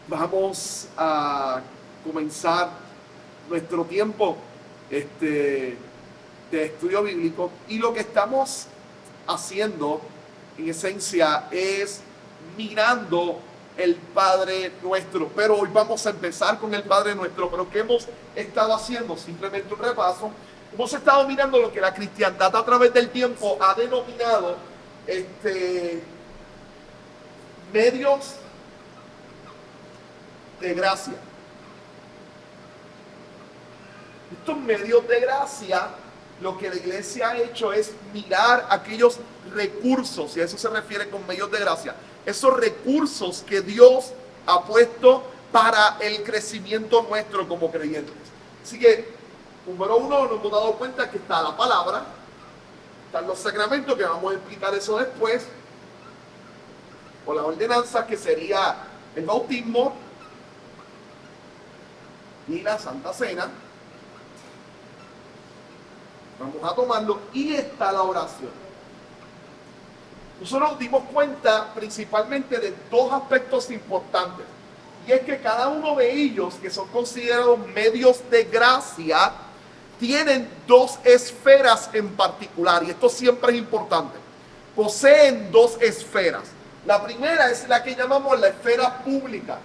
Vamos a comenzar nuestro tiempo de estudio bíblico, y lo que estamos haciendo en esencia es mirando el Padre Nuestro. Pero hoy vamos a empezar con el Padre Nuestro. Pero ¿qué hemos estado haciendo? Simplemente un repaso. Hemos estado mirando lo que la cristiandad a través del tiempo ha denominado medios de gracia. Estos medios de gracia, lo que la iglesia ha hecho es mirar aquellos recursos, y a eso se refiere con medios de gracia, esos recursos que Dios ha puesto para el crecimiento nuestro como creyentes. Así que, número uno, nos hemos dado cuenta que está la palabra, están los sacramentos, que vamos a explicar eso después, o la ordenanza, que sería el bautismo y la Santa Cena. Vamos a tomarlo, y está la oración. Nosotros nos dimos cuenta principalmente de dos aspectos importantes, y es que cada uno de ellos, que son considerados medios de gracia, tienen dos esferas en particular, y esto siempre es importante. Poseen dos esferas. La primera es la que llamamos la esfera pública,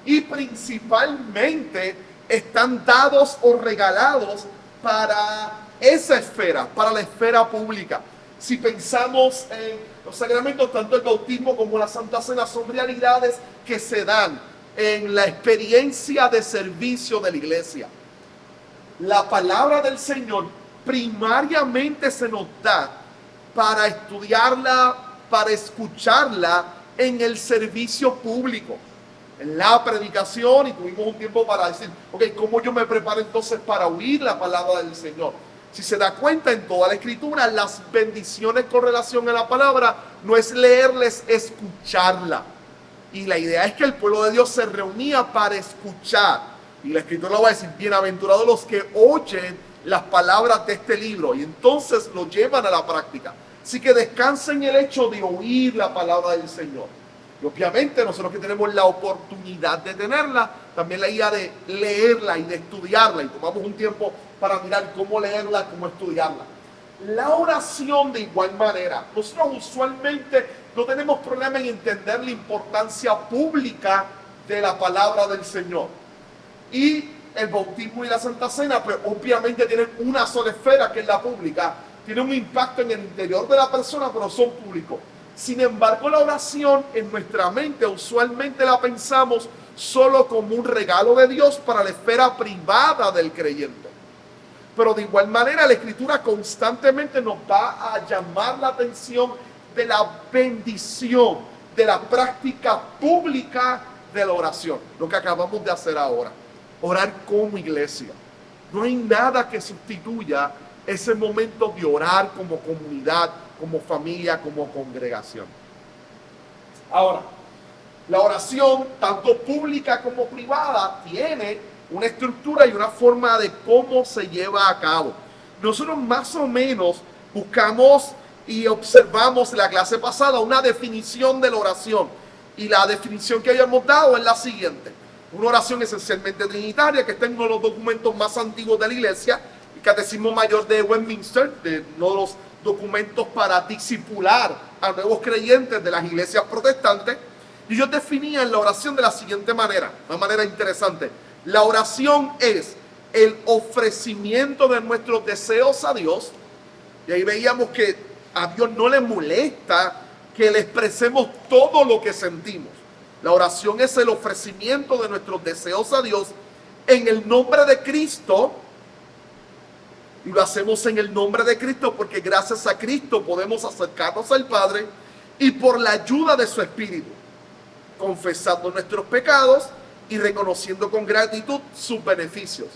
y principalmente están dados o regalados para esa esfera, para la esfera pública. Si pensamos en los sacramentos, tanto el bautismo como la Santa Cena son realidades que se dan en la experiencia de servicio de la iglesia. La palabra del Señor primariamente se nos da para estudiarla, para escucharla en el servicio público, en la predicación, y tuvimos un tiempo para decir, ok, ¿cómo yo me preparo entonces para oír la palabra del Señor? Si se da cuenta, en toda la Escritura, las bendiciones con relación a la palabra no es leerles, escucharla. Y la idea es que el pueblo de Dios se reunía para escuchar. Y la Escritura lo va a decir, bienaventurados los que oyen las palabras de este libro, y entonces lo llevan a la práctica. Así que descansen en el hecho de oír la palabra del Señor. Y obviamente nosotros que tenemos la oportunidad de tenerla, también la idea de leerla y de estudiarla, y tomamos un tiempo para mirar cómo leerla, cómo estudiarla. La oración, de igual manera, nosotros usualmente no tenemos problema en entender la importancia pública de la palabra del Señor. Y el bautismo y la Santa Cena, pues obviamente tienen una sola esfera, que es la pública. Tiene un impacto en el interior de la persona, pero son públicos. Sin embargo, la oración en nuestra mente usualmente la pensamos solo como un regalo de Dios para la esfera privada del creyente. Pero de igual manera, la Escritura constantemente nos va a llamar la atención de la bendición, de la práctica pública de la oración, lo que acabamos de hacer ahora, orar como iglesia. No hay nada que sustituya ese momento de orar como comunidad, como familia, como congregación. Ahora, la oración, tanto pública como privada, tiene una estructura y una forma de cómo se lleva a cabo. Nosotros más o menos buscamos y observamos en la clase pasada una definición de la oración, y la definición que habíamos dado es la siguiente: una oración esencialmente trinitaria, que está en uno de los documentos más antiguos de la iglesia, el Catecismo Mayor de Westminster, de uno de los documentos para discipular a nuevos creyentes de las iglesias protestantes. Y ellos definían la oración de la siguiente manera, una manera interesante: la oración es el ofrecimiento de nuestros deseos a Dios. Y ahí veíamos que a Dios no le molesta que le expresemos todo lo que sentimos. La oración es el ofrecimiento de nuestros deseos a Dios en el nombre de Cristo. Y lo hacemos en el nombre de Cristo porque gracias a Cristo podemos acercarnos al Padre, y por la ayuda de su Espíritu, confesando nuestros pecados y reconociendo con gratitud sus beneficios.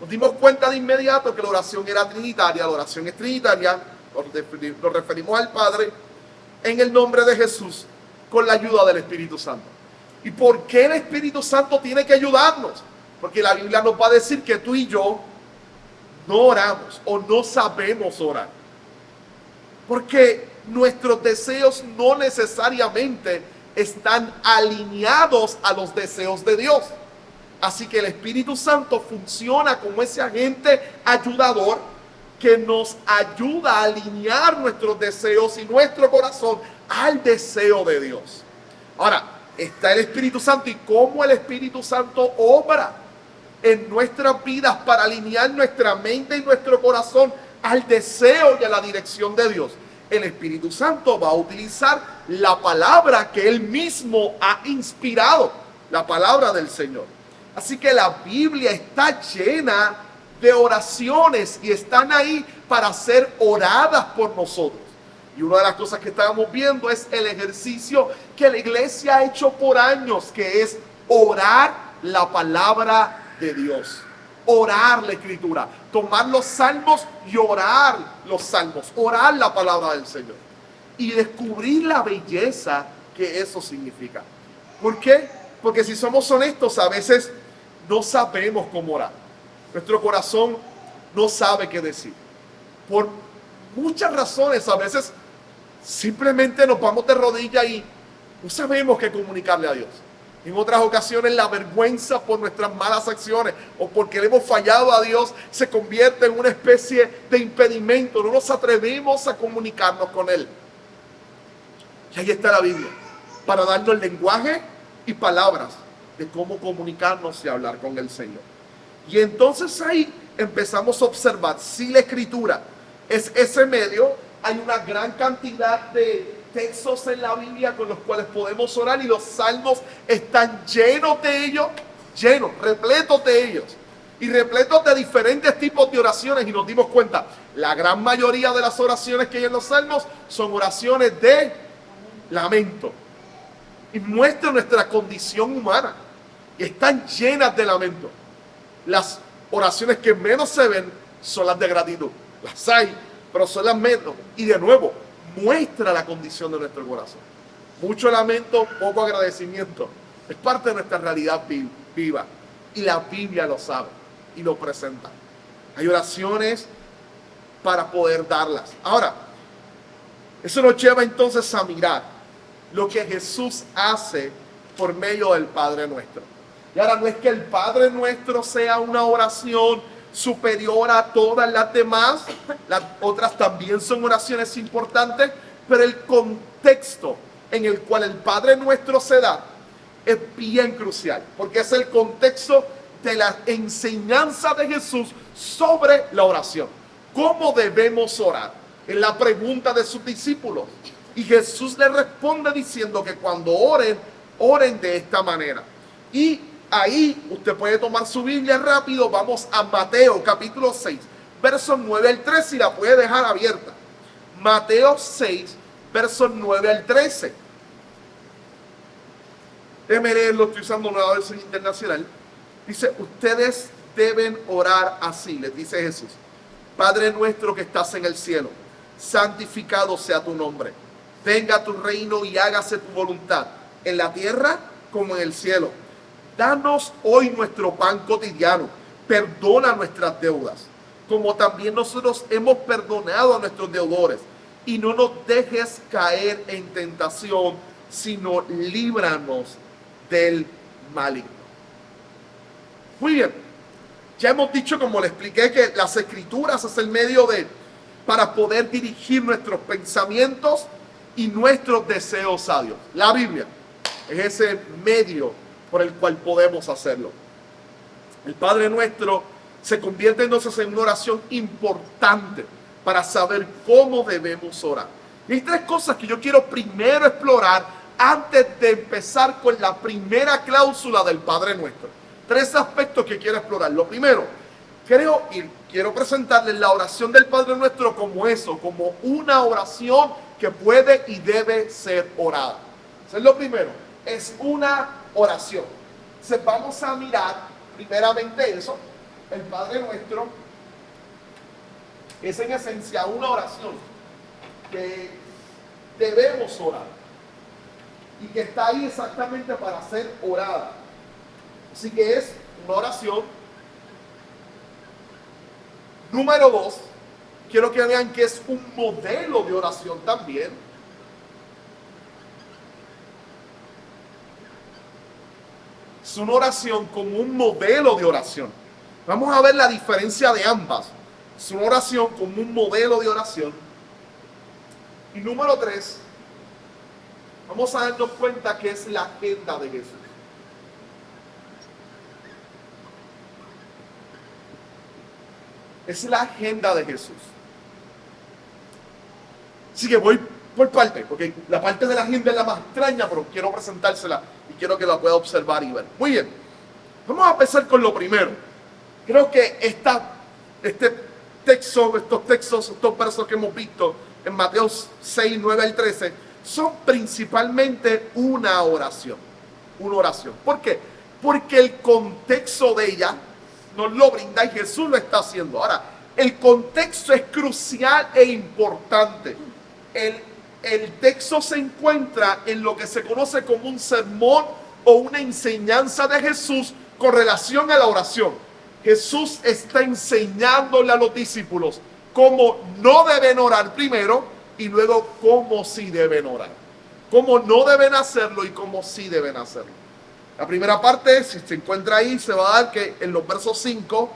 Nos dimos cuenta de inmediato que la oración era trinitaria. La oración es trinitaria, nos referimos al Padre en el nombre de Jesús, con la ayuda del Espíritu Santo. ¿Y por qué el Espíritu Santo tiene que ayudarnos? Porque la Biblia nos va a decir que tú y yo no oramos o no sabemos orar. Porque nuestros deseos no necesariamente están alineados a los deseos de Dios. Así que el Espíritu Santo funciona como ese agente ayudador que nos ayuda a alinear nuestros deseos y nuestro corazón al deseo de Dios. Ahora, está el Espíritu Santo y cómo el Espíritu Santo obra en nuestras vidas para alinear nuestra mente y nuestro corazón al deseo y a la dirección de Dios. El Espíritu Santo va a utilizar la palabra que Él mismo ha inspirado, la palabra del Señor. Así que la Biblia está llena de oraciones y están ahí para ser oradas por nosotros. Y una de las cosas que estábamos viendo es el ejercicio que la iglesia ha hecho por años, que es orar la palabra de Dios. Orar la Escritura, tomar los salmos y orar los salmos, orar la palabra del Señor y descubrir la belleza que eso significa. ¿Por qué? Porque si somos honestos, a veces no sabemos cómo orar. Nuestro corazón no sabe qué decir. Por muchas razones, a veces simplemente nos vamos de rodillas y no sabemos qué comunicarle a Dios. En otras ocasiones la vergüenza por nuestras malas acciones o porque le hemos fallado a Dios se convierte en una especie de impedimento. No nos atrevemos a comunicarnos con Él. Y ahí está la Biblia, para darnos lenguaje y palabras de cómo comunicarnos y hablar con el Señor. Y entonces ahí empezamos a observar si la Escritura es ese medio. Hay una gran cantidad de textos en la Biblia con los cuales podemos orar y los salmos están llenos de ellos, repletos de ellos y repletos de diferentes tipos de oraciones. Y nos dimos cuenta, la gran mayoría de las oraciones que hay en los salmos son oraciones de lamento y muestran nuestra condición humana y están llenas de lamento. Las oraciones que menos se ven son las de gratitud. Las hay, pero son las menos. Y de nuevo, muestra la condición de nuestro corazón. Mucho lamento, poco agradecimiento. Es parte de nuestra realidad viva. Y la Biblia lo sabe y lo presenta. Hay oraciones para poder darlas. Ahora, eso nos lleva entonces a mirar lo que Jesús hace por medio del Padre Nuestro. Y ahora no es que el Padre Nuestro sea una oración superior a todas las demás, las otras también son oraciones importantes, pero el contexto en el cual el Padre Nuestro se da es bien crucial, porque es el contexto de la enseñanza de Jesús sobre la oración. ¿Cómo debemos orar? Es la pregunta de sus discípulos. Y Jesús le responde diciendo que cuando oren, oren de esta manera. Y ahí usted puede tomar su Biblia rápido. Vamos a Mateo capítulo 6, versos 9 al 13 y la puede dejar abierta. Mateo 6, versos 9 al 13. Déjeme leerlo, estoy usando una versión internacional. Dice, ustedes deben orar así, les dice Jesús. Padre nuestro que estás en el cielo, santificado sea tu nombre. Venga tu reino y hágase tu voluntad, en la tierra como en el cielo. Danos hoy nuestro pan cotidiano. Perdona nuestras deudas, como también nosotros hemos perdonado a nuestros deudores. Y no nos dejes caer en tentación, sino líbranos del maligno. Muy bien. Ya hemos dicho, como le expliqué, que las Escrituras es el medio para poder dirigir nuestros pensamientos y nuestros deseos a Dios. La Biblia es ese medio por el cual podemos hacerlo. El Padre Nuestro se convierte entonces en una oración importante para saber cómo debemos orar. Y hay tres cosas que yo quiero primero explorar antes de empezar con la primera cláusula del Padre Nuestro. Tres aspectos que quiero explorar. Lo primero, creo y quiero presentarles la oración del Padre Nuestro como eso, como una oración que puede y debe ser orada. Eso es lo primero, es una oración. Entonces vamos a mirar primeramente eso. El Padre Nuestro es en esencia una oración que debemos orar y que está ahí exactamente para ser orada. Así que es una oración. Número 2, quiero que vean que es un modelo de oración también. es una oración como un modelo de oración. Vamos a ver la diferencia de ambas. Es una oración como un modelo de oración. Y número 3, vamos a darnos cuenta que es la agenda de Jesús. Es la agenda de Jesús. Así que voy por parte, porque la parte de la agenda es la más extraña, pero quiero presentársela y quiero que la pueda observar y ver. Muy bien, vamos a empezar con lo primero. Creo que estos textos, estos versos que hemos visto en Mateo 6, 9 al 13, son principalmente una oración. Una oración. ¿Por qué? Porque el contexto de ella nos lo brinda y Jesús lo está haciendo. Ahora, el contexto es crucial e importante. El texto se encuentra en lo que se conoce como un sermón o una enseñanza de Jesús con relación a la oración. Jesús está enseñándole a los discípulos cómo no deben orar primero y luego cómo sí deben orar. Cómo no deben hacerlo y cómo sí deben hacerlo. La primera parte, si se encuentra ahí, se va a dar que en los versos 5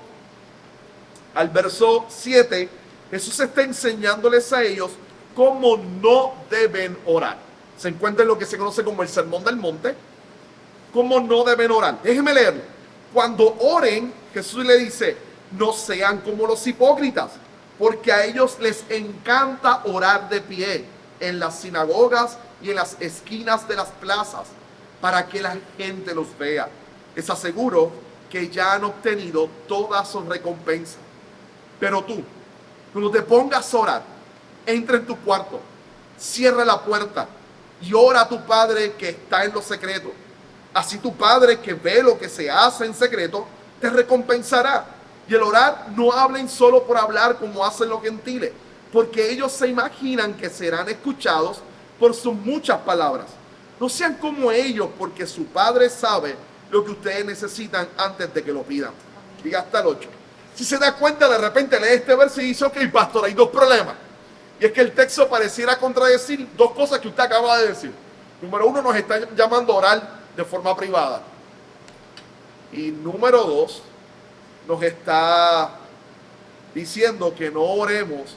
al verso 7, Jesús está enseñándoles a ellos cómo no deben orar. Se encuentra en lo que se conoce como el Sermón del Monte. Cómo no deben orar. Déjenme leerlo. Cuando oren, Jesús le dice, no sean como los hipócritas, porque a ellos les encanta orar de pie en las sinagogas y en las esquinas de las plazas, para que la gente los vea. Les aseguro que ya han obtenido toda su recompensa. Pero tú, cuando te pongas a orar, entra en tu cuarto, cierra la puerta y ora a tu Padre que está en lo secreto. Así tu Padre que ve lo que se hace en secreto, te recompensará. Y el orar, no hablen solo por hablar como hacen los gentiles, porque ellos se imaginan que serán escuchados por sus muchas palabras. No sean como ellos, porque su Padre sabe lo que ustedes necesitan antes de que lo pidan. Diga hasta el 8. Si se da cuenta, de repente lee este verso y dice, ok, pastor, hay dos problemas. Y es que el texto pareciera contradecir dos cosas que usted acaba de decir. Número 1, nos está llamando a orar de forma privada. Y número 2, nos está diciendo que no oremos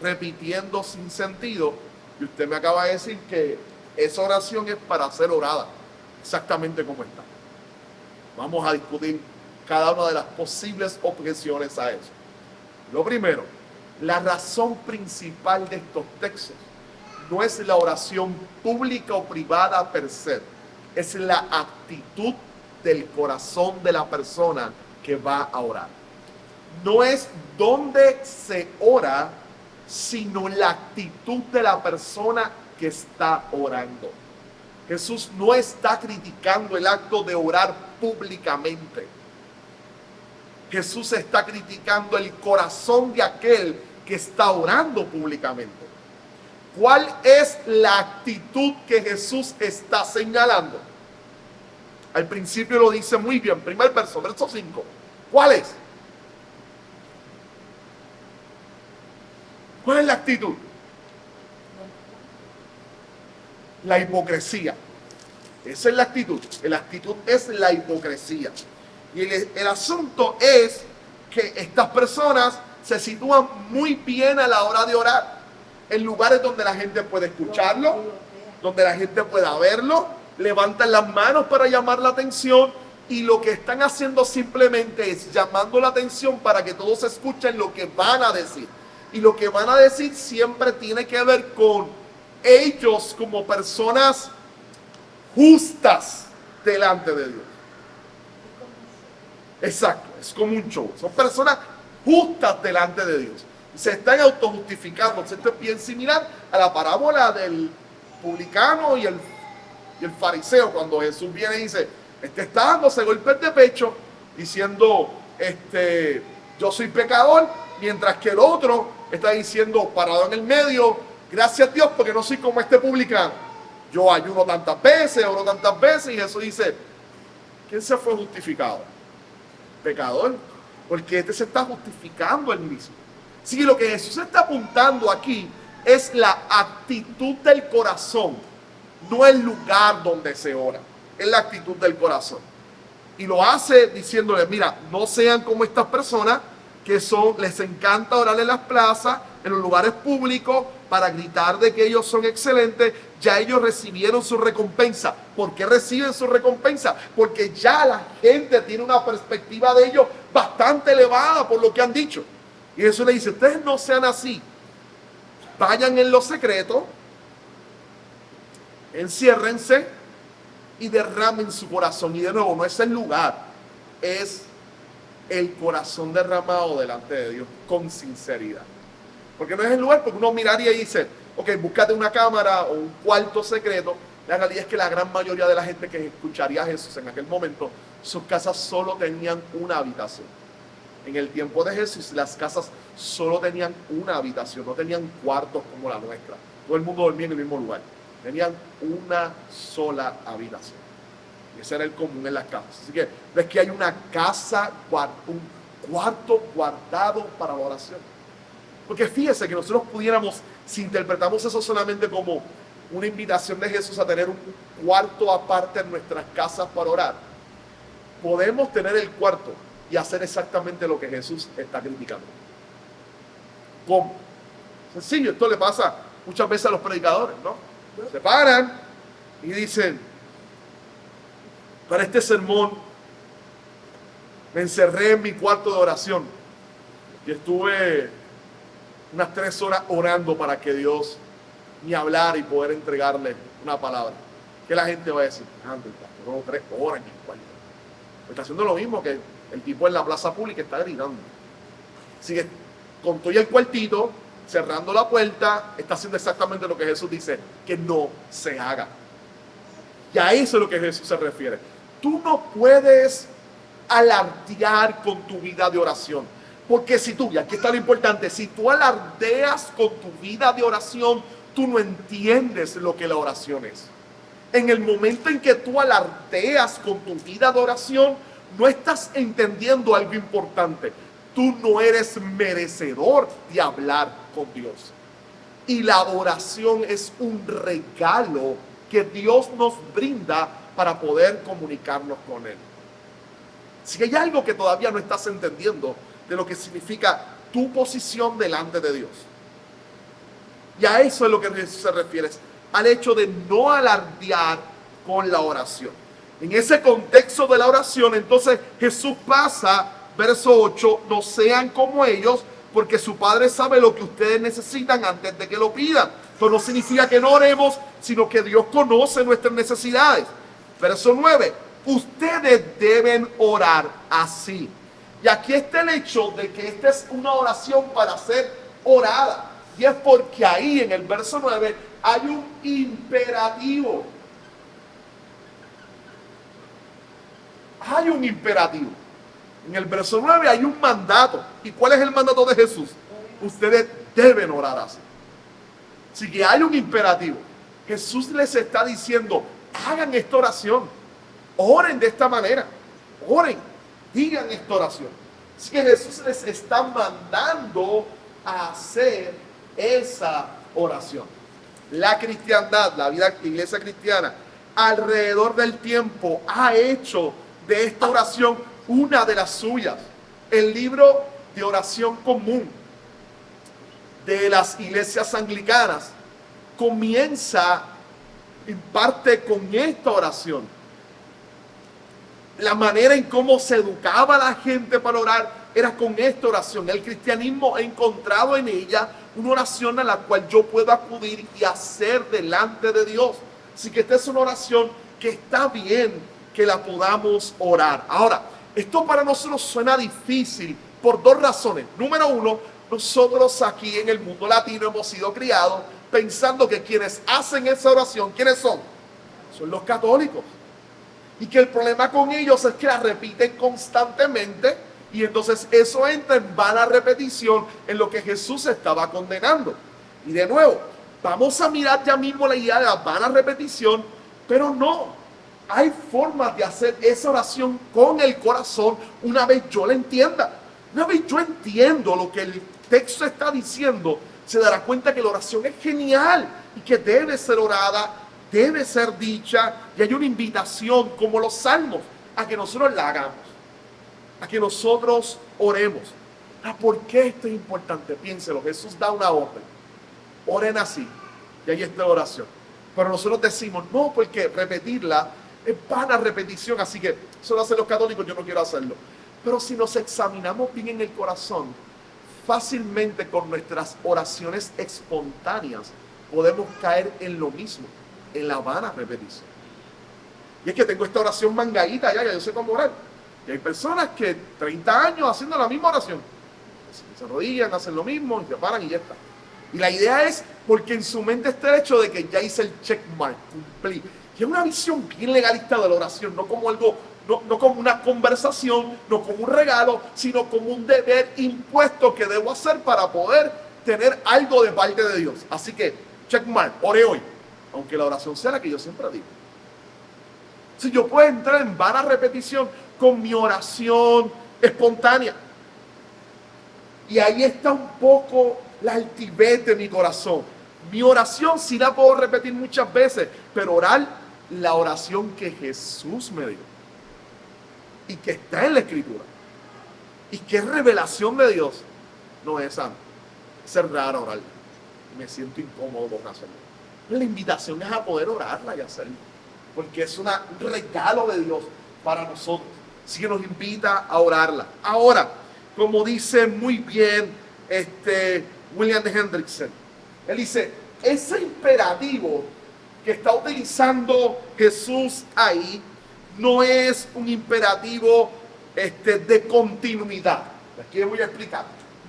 repitiendo sin sentido. Y usted me acaba de decir que esa oración es para ser orada, exactamente como está. Vamos a discutir cada una de las posibles objeciones a eso. Lo primero, la razón principal de estos textos no es la oración pública o privada per se, es la actitud del corazón de la persona que va a orar. No es dónde se ora, sino la actitud de la persona que está orando. Jesús no está criticando el acto de orar públicamente. Jesús está criticando el corazón de aquel que está orando públicamente. ¿Cuál es la actitud que Jesús está señalando? Al principio lo dice muy bien, primer verso 5. ¿Cuál es? ¿Cuál es la actitud? La hipocresía. Esa es la actitud. La actitud es la hipocresía. Y el asunto es que estas personas se sitúan muy bien a la hora de orar, en lugares donde la gente puede escucharlo, donde la gente pueda verlo, levantan las manos para llamar la atención y lo que están haciendo simplemente es llamando la atención para que todos escuchen lo que van a decir. Y lo que van a decir siempre tiene que ver con ellos como personas justas delante de Dios. Exacto, es como un show. Son personas justas delante de Dios. Se están autojustificando. Esto es bien similar a la parábola del publicano y el fariseo, cuando Jesús viene y dice, está dándose golpes de pecho, diciendo, yo soy pecador, mientras que el otro está diciendo, parado en el medio, gracias a Dios porque no soy como este publicano. Yo ayuno tantas veces, oro tantas veces, y Jesús dice, ¿quién se fue justificado? Pecador, porque este se está justificando él mismo. Así que lo que Jesús está apuntando aquí es la actitud del corazón, no el lugar donde se ora, es la actitud del corazón. Y lo hace diciéndole, mira, no sean como estas personas que les encanta orar en las plazas, en los lugares públicos, para gritar de que ellos son excelentes. Ya ellos recibieron su recompensa. ¿Por qué reciben su recompensa? Porque ya la gente tiene una perspectiva de ellos bastante elevada por lo que han dicho. Y Jesús le dice, ustedes no sean así. Vayan en lo secreto, enciérrense y derramen su corazón. Y de nuevo, no es el lugar, es el corazón derramado delante de Dios con sinceridad. Porque no es el lugar, porque uno miraría y dice, ok, búscate una cámara o un cuarto secreto. La realidad es que la gran mayoría de la gente que escucharía a Jesús en aquel momento, sus casas solo tenían una habitación. En el tiempo de Jesús, las casas solo tenían una habitación, no tenían cuartos como la nuestra. Todo el mundo dormía en el mismo lugar. Tenían una sola habitación. Y ese era el común en las casas. Así que ves que hay una casa, un cuarto guardado para la oración. Porque fíjese que nosotros pudiéramos, si interpretamos eso solamente como una invitación de Jesús a tener un cuarto aparte en nuestras casas para orar, podemos tener el cuarto y hacer exactamente lo que Jesús está criticando. ¿Cómo? Sencillo, esto le pasa muchas veces a los predicadores, ¿no? Se paran y dicen, para este sermón me encerré en mi cuarto de oración y estuve unas 3 horas orando para que Dios me hablara y poder entregarle una palabra. ¿Qué la gente va a decir? El pastor 3 horas en el cuarto. Está haciendo lo mismo que el tipo en la plaza pública está gritando. Así que con todo el cuartito, cerrando la puerta, está haciendo exactamente lo que Jesús dice que no se haga. Y a eso es lo que Jesús se refiere. Tú no puedes alardear con tu vida de oración. Porque si tú, y aquí está lo importante, si tú alardeas con tu vida de oración, tú no entiendes lo que la oración es. En el momento en que tú alardeas con tu vida de oración, no estás entendiendo algo importante. Tú no eres merecedor de hablar con Dios. Y la oración es un regalo que Dios nos brinda para poder comunicarnos con Él. Si hay algo que todavía no estás entendiendo de lo que significa tu posición delante de Dios. Y a eso es lo que Jesús se refiere, al hecho de no alardear con la oración. En ese contexto de la oración, entonces Jesús pasa, verso 8, no sean como ellos, porque su Padre sabe lo que ustedes necesitan antes de que lo pidan. Esto no significa que no oremos, sino que Dios conoce nuestras necesidades. Verso 9, ustedes deben orar así. Y aquí está el hecho de que esta es una oración para ser orada. Y es porque ahí en el verso 9 hay un imperativo. Hay un imperativo. En el verso 9 hay un mandato. ¿Y cuál es el mandato de Jesús? Ustedes deben orar así. Así que hay un imperativo. Jesús les está diciendo, hagan esta oración. Oren de esta manera. Oren. Digan esta oración. Así que Jesús les está mandando a hacer esa oración. La cristiandad, la iglesia cristiana, alrededor del tiempo ha hecho de esta oración una de las suyas. El libro de oración común de las iglesias anglicanas comienza en parte con esta oración. La manera en cómo se educaba a la gente para orar era con esta oración. El cristianismo ha encontrado en ella una oración a la cual yo puedo acudir y hacer delante de Dios. Así que esta es una oración que está bien que la podamos orar. Ahora, esto para nosotros suena difícil por 2 razones. Número 1, nosotros aquí en el mundo latino hemos sido criados pensando que quienes hacen esa oración, ¿quiénes son? Son los católicos. Y que el problema con ellos es que la repiten constantemente y entonces eso entra en vana repetición en lo que Jesús estaba condenando. Y de nuevo, vamos a mirar ya mismo la idea de la vana repetición, pero no. Hay formas de hacer esa oración con el corazón una vez yo la entienda. Una vez yo entiendo lo que el texto está diciendo, se dará cuenta que la oración es genial y que debe ser orada, debe ser dicha, y hay una invitación como los salmos. a que nosotros la hagamos, a que nosotros oremos. ¿Por qué esto es importante? Piénselo, Jesús da una orden. Oren así, y ahí está la oración. Pero nosotros decimos, no, porque repetirla es vana repetición, así que eso lo hacen los católicos, yo no quiero hacerlo. Pero si nos examinamos bien en el corazón, fácilmente con nuestras oraciones espontáneas podemos caer en lo mismo, en la vana repetición. Y es que tengo esta oración mangadita, ya yo sé cómo orar. Y hay personas que 30 años haciendo la misma oración. Se arrodillan, hacen lo mismo, y se paran y ya está. Y la idea es porque en su mente está el hecho de que ya hice el checkmark, cumplí. Y es una visión bien legalista de la oración, no como algo, no como una conversación, no como un regalo, sino como un deber impuesto que debo hacer para poder tener algo de parte de Dios. Así que, checkmark, oré hoy, aunque la oración sea la que yo siempre digo. Si yo puedo entrar en vana repetición con mi oración espontánea. Y ahí está un poco la altivez de mi corazón. Mi oración sí la puedo repetir muchas veces, pero orar la oración que Jesús me dio y que está en la Escritura y que es revelación de Dios, no es esa. Es raro orarla. Me siento incómodo con hacerlo. La invitación es a poder orarla y hacerlo, porque es un regalo de Dios para nosotros. Así que nos invita a orarla. Ahora, como dice muy bien William Hendrickson, él dice, ese imperativo que está utilizando Jesús ahí no es un imperativo de continuidad. Aquí voy a explicar.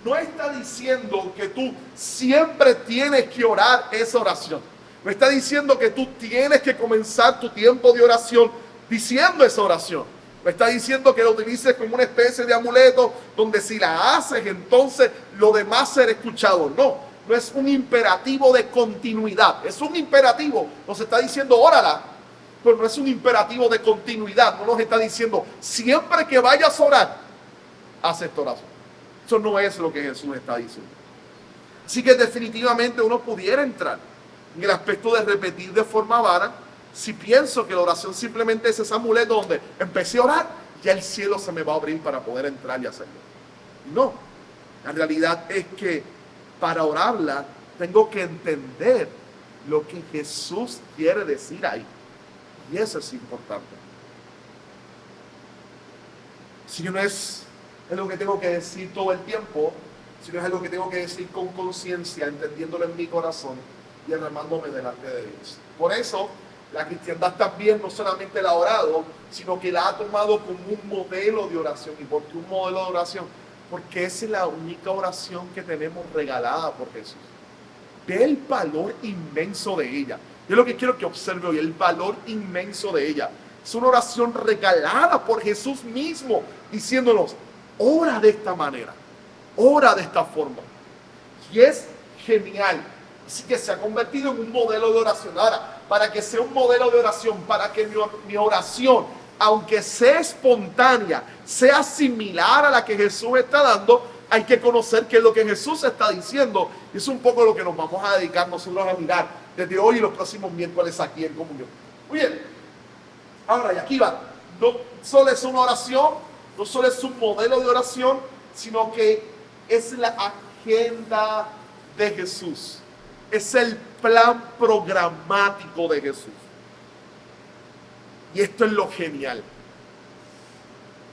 No está diciendo que tú siempre tienes que orar esa oración. No está diciendo que tú tienes que comenzar tu tiempo de oración diciendo esa oración. No está diciendo que la utilices como una especie de amuleto donde si la haces entonces lo demás será escuchado. No, no es un imperativo de continuidad. Es un imperativo, nos está diciendo órala, pero no es un imperativo de continuidad. No nos está diciendo siempre que vayas a orar, haz esta oración. Eso no es lo que Jesús está diciendo. Así que definitivamente uno pudiera entrar en el aspecto de repetir de forma vana. Si pienso que la oración simplemente es ese amuleto donde empecé a orar, ya el cielo se me va a abrir para poder entrar y hacerlo. No, la realidad es que para orarla tengo que entender lo que Jesús quiere decir ahí. Y eso es importante. Si no es algo que tengo que decir todo el tiempo, si no es algo que tengo que decir con conciencia, entendiéndolo en mi corazón y derramándome delante de Dios. Por eso, la cristiandad también no solamente la ha orado, sino que la ha tomado como un modelo de oración. ¿Y por qué un modelo de oración? Porque esa es la única oración que tenemos regalada por Jesús. Ve el valor inmenso de ella. Yo lo que quiero que observe hoy, el valor inmenso de ella. Es una oración regalada por Jesús mismo, diciéndonos, ora de esta manera, ora de esta forma. Y es genial. Así que se ha convertido en un modelo de oración. Ahora, para que sea un modelo de oración, para que mi oración, aunque sea espontánea, sea similar a la que Jesús está dando, hay que conocer qué es lo que Jesús está diciendo. Y es un poco lo que nos vamos a dedicar nosotros a mirar desde hoy y los próximos miércoles aquí en comunión. Muy bien. Ahora, y aquí va. No solo es una oración, no solo es un modelo de oración, sino que es la agenda de Jesús. Es el plan programático de Jesús. Y esto es lo genial.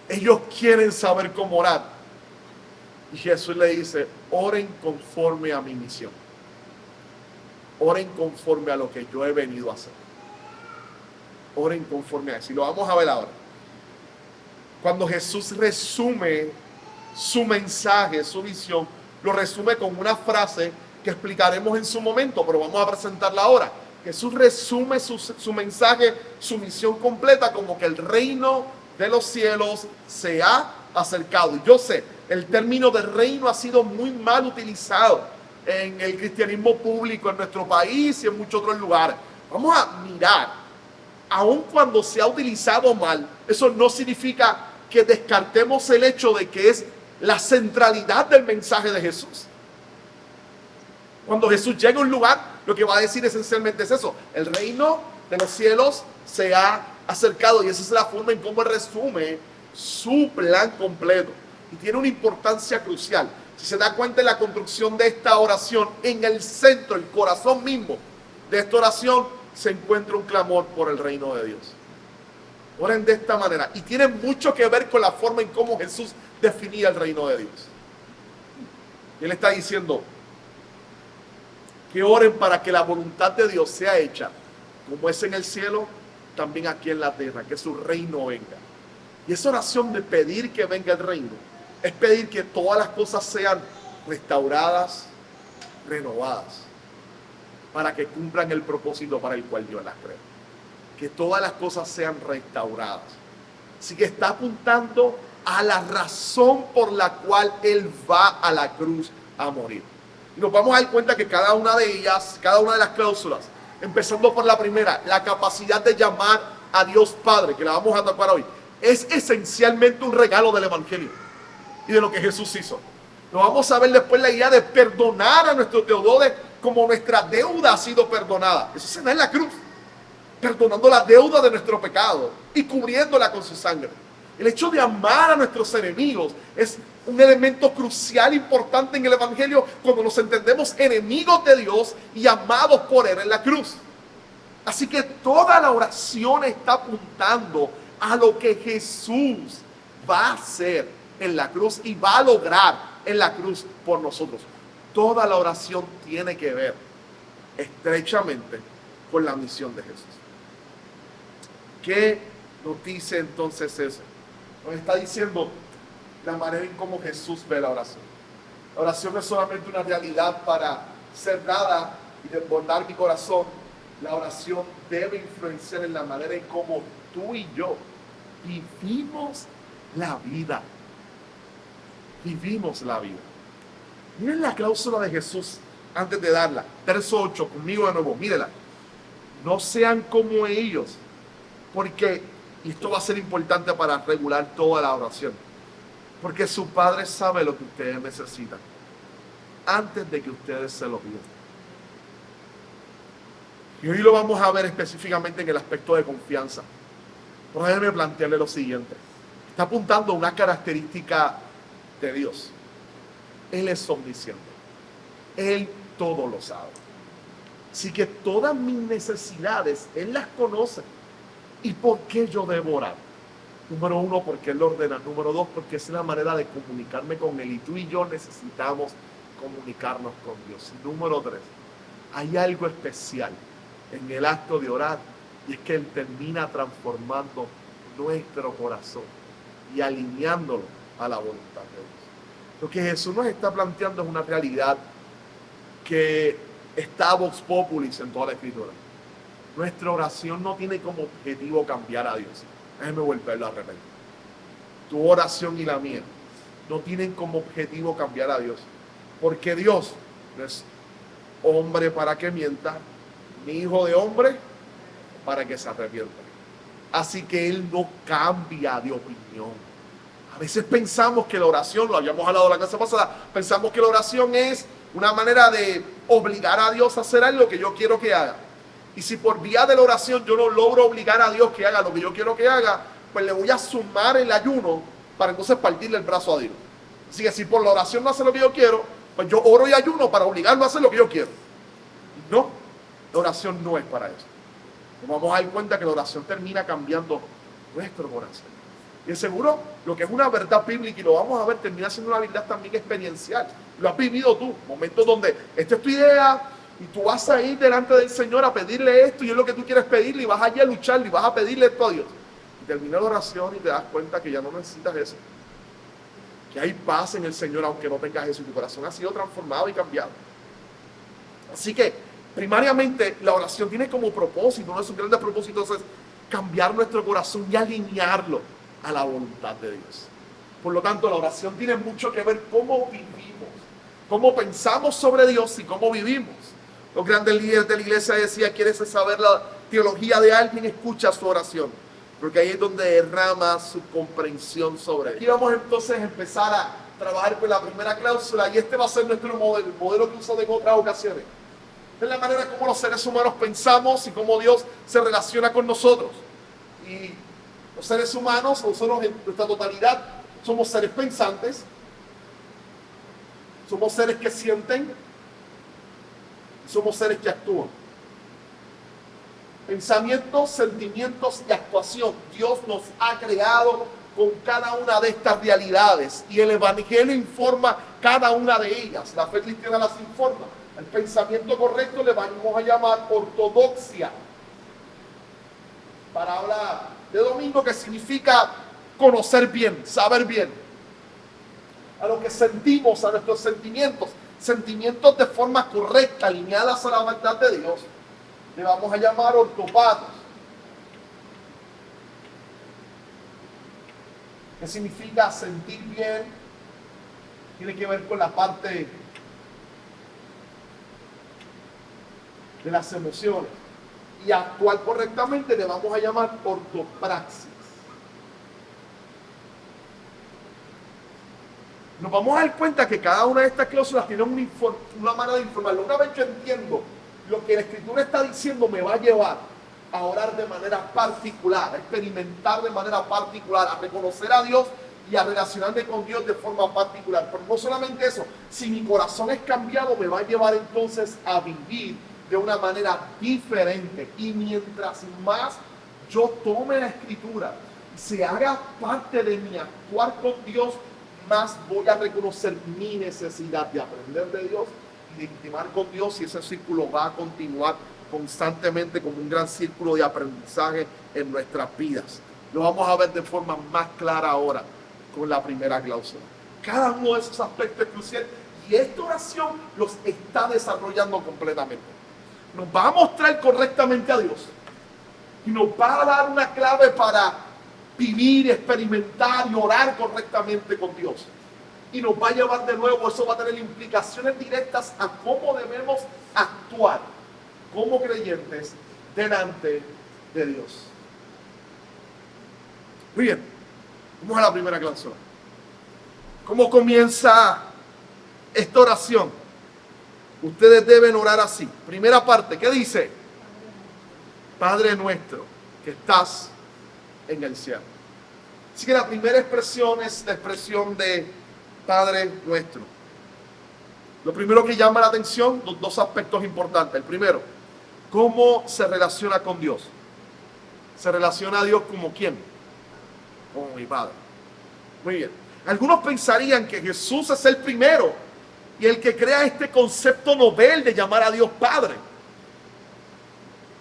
Ellos quieren saber cómo orar. Y Jesús le dice, oren conforme a mi misión. Oren conforme a lo que yo he venido a hacer. Oren conforme a eso. Y lo vamos a ver ahora. Cuando Jesús resume su mensaje, su visión, lo resume con una frase que explicaremos en su momento, pero vamos a presentarla ahora. Jesús resume su mensaje, su misión completa, como que el reino de los cielos se ha acercado. Y yo sé, el término de reino ha sido muy mal utilizado en el cristianismo público en nuestro país y en muchos otros lugares. Vamos a mirar, aun cuando se ha utilizado mal, eso no significa que descartemos el hecho de que es la centralidad del mensaje de Jesús. Cuando Jesús llega a un lugar, lo que va a decir esencialmente es eso. El reino de los cielos se ha acercado, y esa es la forma en cómo Él resume su plan completo. Y tiene una importancia crucial. Si se da cuenta de la construcción de esta oración, en el centro, el corazón mismo de esta oración, se encuentra un clamor por el reino de Dios. Oren de esta manera. Y tiene mucho que ver con la forma en cómo Jesús definía el reino de Dios. Y Él está diciendo que oren para que la voluntad de Dios sea hecha, como es en el cielo, también aquí en la tierra, que su reino venga. Y esa oración de pedir que venga el reino, es pedir que todas las cosas sean restauradas, renovadas, para que cumplan el propósito para el cual Dios las creó. Que todas las cosas sean restauradas. Así que está apuntando a la razón por la cual Él va a la cruz a morir. Y nos vamos a dar cuenta que cada una de ellas, cada una de las cláusulas, empezando por la primera, la capacidad de llamar a Dios Padre, que la vamos a tocar hoy, es esencialmente un regalo del Evangelio y de lo que Jesús hizo. Nos vamos a ver después la idea de perdonar a nuestros deudores como nuestra deuda ha sido perdonada. Eso se da en la cruz, perdonando la deuda de nuestro pecado y cubriéndola con su sangre. El hecho de amar a nuestros enemigos es un elemento crucial, importante en el Evangelio, cuando nos entendemos enemigos de Dios y amados por Él en la cruz. Así que toda la oración está apuntando a lo que Jesús va a hacer en la cruz y va a lograr en la cruz por nosotros. Toda la oración tiene que ver estrechamente con la misión de Jesús. ¿Qué nos dice entonces eso? Nos está diciendo la manera en cómo Jesús ve la oración. La oración no es solamente una realidad para ser dada y desbordar mi corazón. La oración debe influenciar en la manera en cómo tú y yo vivimos la vida. Vivimos la vida. Miren la cláusula de Jesús antes de darla. Verso 8, conmigo de nuevo, mírela. No sean como ellos, porque, y esto va a ser importante para regular toda la oración, porque su Padre sabe lo que ustedes necesitan antes de que ustedes se lo pidan. Y hoy lo vamos a ver específicamente en el aspecto de confianza. Pero déjenme plantearle lo siguiente. Está apuntando a una característica de Dios. Él es omnisciente. Él todo lo sabe. Así que todas mis necesidades, Él las conoce. ¿Y por qué yo debo orar? Número uno, porque Él lo ordena. Número dos, porque es la manera de comunicarme con Él. Y tú y yo necesitamos comunicarnos con Dios. Y número tres, hay algo especial en el acto de orar. Y es que Él termina transformando nuestro corazón y alineándolo a la voluntad de Dios. Lo que Jesús nos está planteando es una realidad que está vox populis en toda la Escritura. Nuestra oración no tiene como objetivo cambiar a Dios. Déjeme volverlo a repetir. Tu oración y la mía no tienen como objetivo cambiar a Dios. Porque Dios no es hombre para que mienta, ni hijo de hombre para que se arrepienta. Así que Él no cambia de opinión. A veces pensamos que la oración, lo habíamos hablado la clase pasada, pensamos que la oración es una manera de obligar a Dios a hacer algo que yo quiero que haga. Y si por vía de la oración yo no logro obligar a Dios que haga lo que yo quiero que haga, pues le voy a sumar el ayuno para entonces partirle el brazo a Dios. Así que si por la oración no hace lo que yo quiero, pues yo oro y ayuno para obligarlo a hacer lo que yo quiero. No, la oración no es para eso. Nos vamos a dar cuenta que la oración termina cambiando nuestro corazón. Y seguro lo que es una verdad bíblica, y lo vamos a ver, termina siendo una verdad también experiencial. Lo has vivido tú, momentos donde esta es tu idea y tú vas a ir delante del Señor a pedirle esto y es lo que tú quieres pedirle y vas allí a lucharle y vas a pedirle esto a Dios. Y termina la oración y te das cuenta que ya no necesitas eso. Que hay paz en el Señor aunque no tengas eso y tu corazón ha sido transformado y cambiado. Así que primariamente la oración tiene como propósito, uno de sus grandes propósitos es cambiar nuestro corazón y alinearlo a la voluntad de Dios. Por lo tanto, la oración tiene mucho que ver cómo vivimos, cómo pensamos sobre Dios y cómo vivimos. Los grandes líderes de la iglesia decían: ¿quieres saber la teología de alguien? Escucha su oración, porque ahí es donde derrama su comprensión sobre él. Aquí vamos entonces a empezar a trabajar con la primera cláusula, y este va a ser nuestro modelo, el modelo que usamos en otras ocasiones. Es la manera como los seres humanos pensamos y cómo Dios se relaciona con nosotros. Y los seres humanos, nosotros en nuestra totalidad, somos seres pensantes, somos seres que sienten, somos seres que actúan. Pensamientos, sentimientos y actuación. Dios nos ha creado con cada una de estas realidades y el Evangelio informa cada una de ellas. La fe cristiana las informa. El pensamiento correcto le vamos a llamar ortodoxia. Palabra de domingo que significa conocer bien, saber bien. A lo que sentimos, a nuestros sentimientos, sentimientos de forma correcta, alineadas a la verdad de Dios, le vamos a llamar ortopatos. ¿Qué significa sentir bien? Tiene que ver con la parte de las emociones. Y actuar correctamente le vamos a llamar ortopraxis. Nos vamos a dar cuenta que cada una de estas cláusulas tiene una manera de informarlo. Una vez yo entiendo lo que la Escritura está diciendo, me va a llevar a orar de manera particular, a experimentar de manera particular, a reconocer a Dios y a relacionarme con Dios de forma particular. Pero no solamente eso, si mi corazón es cambiado, me va a llevar entonces a vivir de una manera diferente. Y mientras más yo tome la Escritura y se haga parte de mi actuar con Dios, más voy a reconocer mi necesidad de aprender de Dios y de intimar con Dios, y ese círculo va a continuar constantemente como un gran círculo de aprendizaje en nuestras vidas. Lo vamos a ver de forma más clara ahora con la primera cláusula. Cada uno de esos aspectos es crucial y esta oración los está desarrollando completamente. Nos va a mostrar correctamente a Dios y nos va a dar una clave para vivir, experimentar y orar correctamente con Dios. Y nos va a llevar de nuevo, eso va a tener implicaciones directas a cómo debemos actuar como creyentes delante de Dios. Muy bien, vamos a la primera cláusula. ¿Cómo comienza esta oración? Ustedes deben orar así. Primera parte, ¿qué dice? Padre nuestro que estás en el cielo. Así que la primera expresión es la expresión de Padre nuestro. Lo primero que llama la atención, los dos aspectos importantes. El primero, ¿cómo se relaciona con Dios? ¿Se relaciona a Dios como quién? Como mi Padre. Muy bien. Algunos pensarían que Jesús es el primero y el que crea este concepto novel de llamar a Dios Padre.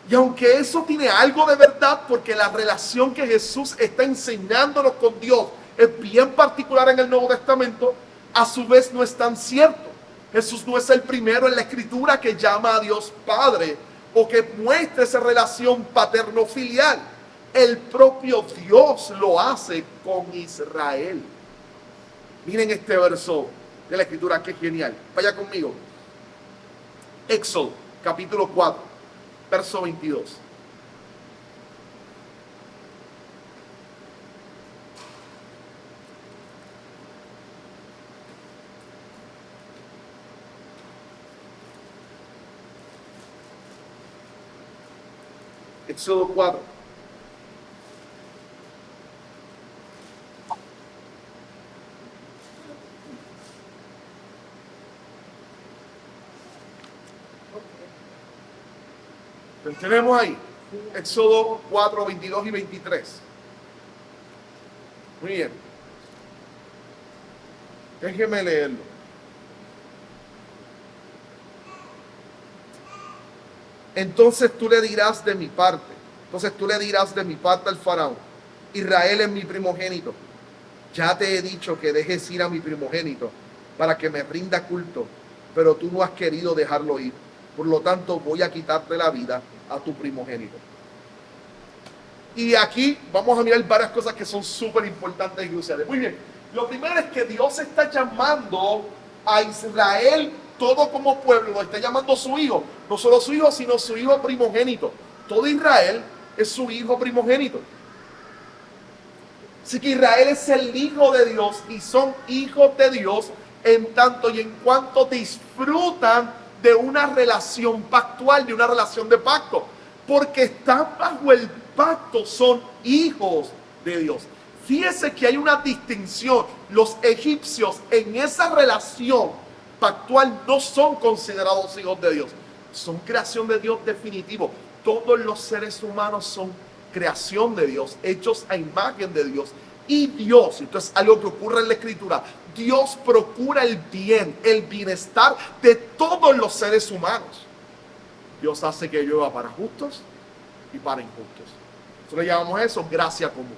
Y aunque eso tiene algo de verdad, porque la relación que Jesús está enseñándonos con Dios es bien particular en el Nuevo Testamento, a su vez no es tan cierto. Jesús no es el primero en la Escritura que llama a Dios Padre o que muestra esa relación paterno-filial. El propio Dios lo hace con Israel. Miren este verso de la Escritura, que genial. Vaya conmigo. Éxodo, capítulo 4, verso 22. Éxodo 4. Tenemos ahí Éxodo 4, 22 y 23. Muy bien. Déjeme leerlo. Entonces tú le dirás de mi parte. Entonces tú le dirás de mi parte al faraón: Israel es mi primogénito. Ya te he dicho que dejes ir a mi primogénito para que me rinda culto, pero tú no has querido dejarlo ir. Por lo tanto, voy a quitarte la vida a tu primogénito. Y aquí vamos a mirar varias cosas que son súper importantes y cruciales. Muy bien, lo primero es que Dios está llamando a Israel, todo como pueblo, lo está llamando su hijo. No solo su hijo, sino su hijo primogénito. Todo Israel es su hijo primogénito. Así que Israel es el hijo de Dios y son hijos de Dios en tanto y en cuanto disfrutan de una relación pactual, de una relación de pacto, porque están bajo el pacto son hijos de Dios. Fíjese que hay una distinción. Los egipcios en esa relación pactual no son considerados hijos de Dios. Son creación de Dios definitivo. Todos los seres humanos son creación de Dios, hechos a imagen de Dios. Y Dios, esto es algo que ocurre en la Escritura, Dios procura el bien, el bienestar de todos los seres humanos. Dios hace que llueva para justos y para injustos. Nosotros llamamos eso gracia común.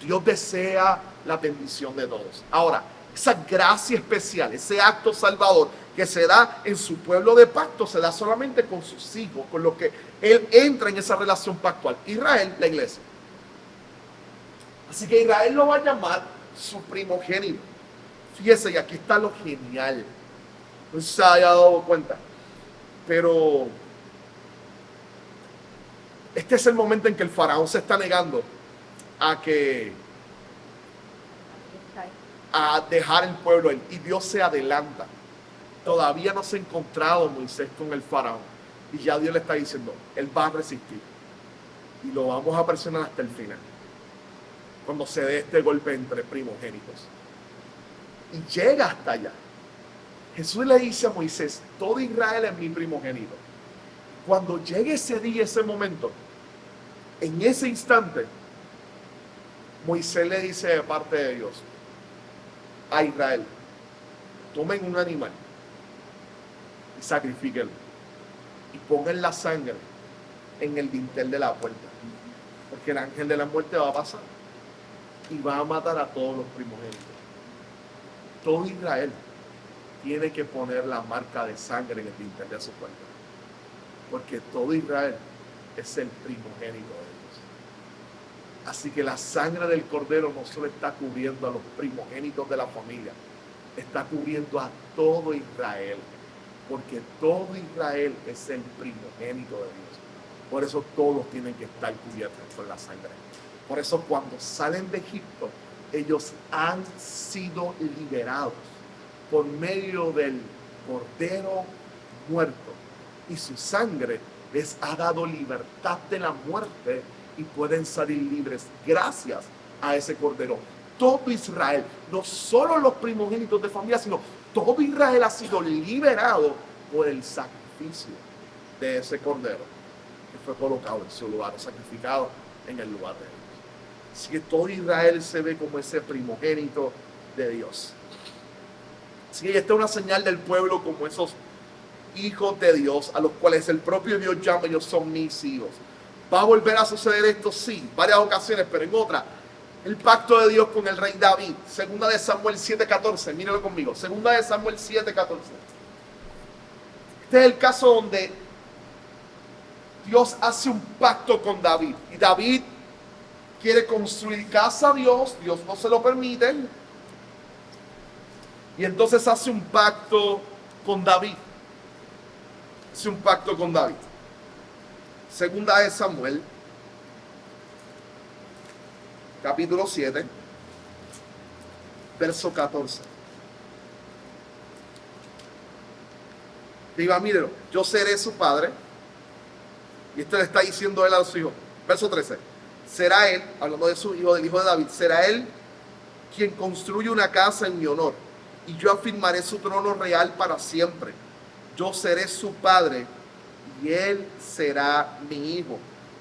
Dios desea la bendición de todos. Ahora, esa gracia especial, ese acto salvador que se da en su pueblo de pacto, se da solamente con sus hijos, con los que Él entra en esa relación pactual. Israel, la iglesia. Así que Israel lo va a llamar su primogénito. Fíjese, y aquí está lo genial. No sé si se haya dado cuenta. Pero este es el momento en que el faraón se está negando a dejar el pueblo, y Dios se adelanta. Todavía no se ha encontrado Moisés con el faraón, y ya Dios le está diciendo, él va a resistir y lo vamos a presionar hasta el final, cuando se dé este golpe entre primogénitos. Y llega hasta allá. Jesús le dice a Moisés, todo Israel es mi primogénito. Cuando llegue ese día, ese momento, en ese instante, Moisés le dice de parte de Dios a Israel, tomen un animal y sacrifíquenlo y pongan la sangre en el dintel de la puerta, porque el ángel de la muerte va a pasar y va a matar a todos los primogénitos. Todo Israel tiene que poner la marca de sangre en el dintel de su puerta, porque todo Israel es el primogénito de Dios. Así que la sangre del cordero no solo está cubriendo a los primogénitos de la familia, está cubriendo a todo Israel, porque todo Israel es el primogénito de Dios. Por eso todos tienen que estar cubiertos por la sangre. Por eso cuando salen de Egipto, ellos han sido liberados por medio del cordero muerto, y su sangre les ha dado libertad de la muerte y pueden salir libres gracias a ese cordero. Todo Israel, no solo los primogénitos de familia, sino todo Israel ha sido liberado por el sacrificio de ese cordero que fue colocado en su lugar, sacrificado en el lugar de Dios. Así que todo Israel se ve como ese primogénito de Dios. Así que esta es una señal del pueblo como esos hijos de Dios, a los cuales el propio Dios llama, ellos son mis hijos. ¿Va a volver a suceder esto? Sí, varias ocasiones, pero en otra. El pacto de Dios con el rey David, segunda de Samuel 7:14, mírenlo conmigo, segunda de Samuel 7:14. Este es el caso donde Dios hace un pacto con David, y David quiere construir casa a Dios, Dios no se lo permite, y entonces hace un pacto con David. Hace un pacto con David. Segunda de Samuel, capítulo 7, verso 14. Diga, mírelo, yo seré su padre. Y esto le está diciendo él a su hijo. Verso 13. Será él, hablando de su hijo, del hijo de David, será él quien construye una casa en mi honor, y yo afirmaré su trono real para siempre. Yo seré su padre y él será mi hijo.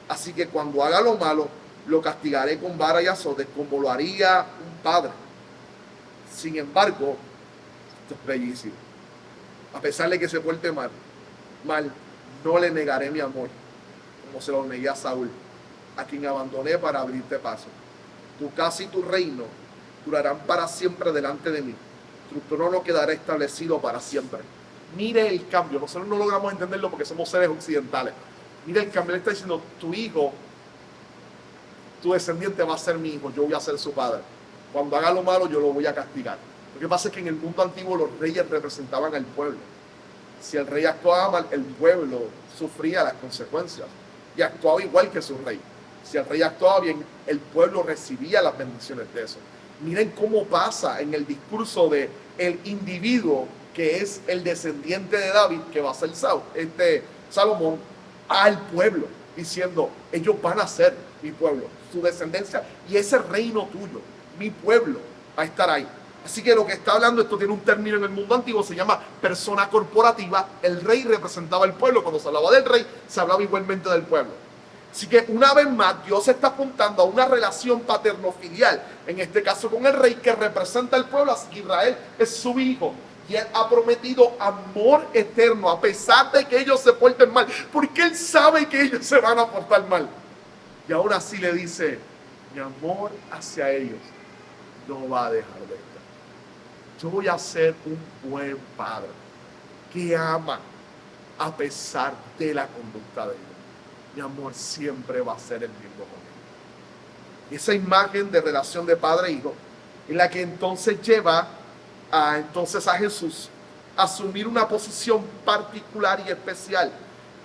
Así que cuando haga lo malo, lo castigaré con vara y azotes, como lo haría un padre. Sin embargo, esto es bellísimo. A pesar de que se porte mal, no le negaré mi amor, como se lo negué a Saúl, a quien abandoné para abrirte paso. Tu casa y tu reino durarán para siempre delante de mí. Tu trono quedará establecido para siempre. Mire el cambio. Nosotros no logramos entenderlo porque somos seres occidentales. Mire el cambio. Él está diciendo, tu hijo, tu descendiente va a ser mi hijo, yo voy a ser su padre. Cuando haga lo malo, yo lo voy a castigar. Lo que pasa es que en el mundo antiguo los reyes representaban al pueblo. Si el rey actuaba mal, el pueblo sufría las consecuencias y actuaba igual que su rey. Si el rey actuaba bien, el pueblo recibía las bendiciones de eso. Miren cómo pasa en el discurso de el individuo que es el descendiente de David, que va a ser Salomón, al pueblo, diciendo, ellos van a ser mi pueblo, su descendencia y ese reino tuyo, mi pueblo, va a estar ahí. Así que lo que está hablando, esto tiene un término en el mundo antiguo, se llama persona corporativa. El rey representaba al pueblo. Cuando se hablaba del rey, se hablaba igualmente del pueblo. Así que una vez más, Dios está apuntando a una relación paterno-filial, en este caso con el rey, que representa al pueblo. Así que Israel es su hijo. Y Él ha prometido amor eterno, a pesar de que ellos se porten mal, porque Él sabe que ellos se van a portar mal. Y ahora sí le dice, mi amor hacia ellos no va a dejar de estar. Yo voy a ser un buen padre que ama a pesar de la conducta de ellos. Mi amor siempre va a ser el mismo con ellos. Esa imagen de relación de padre e hijo es la que entonces lleva a Jesús a asumir una posición particular y especial.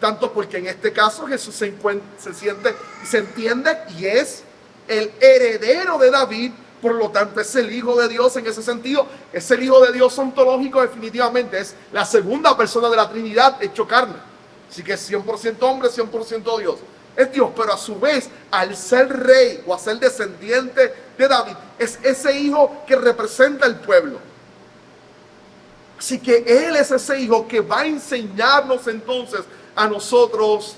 Tanto porque en este caso Jesús se siente y se entiende y es el heredero de David. Por lo tanto, es el Hijo de Dios en ese sentido. Es el Hijo de Dios ontológico definitivamente. Es la segunda persona de la Trinidad hecho carne. Así que es 100% hombre, 100% Dios. Es Dios, pero a su vez, al ser rey o a ser descendiente de David, es ese hijo que representa al pueblo. Así que Él es ese hijo que va a enseñarnos entonces a nosotros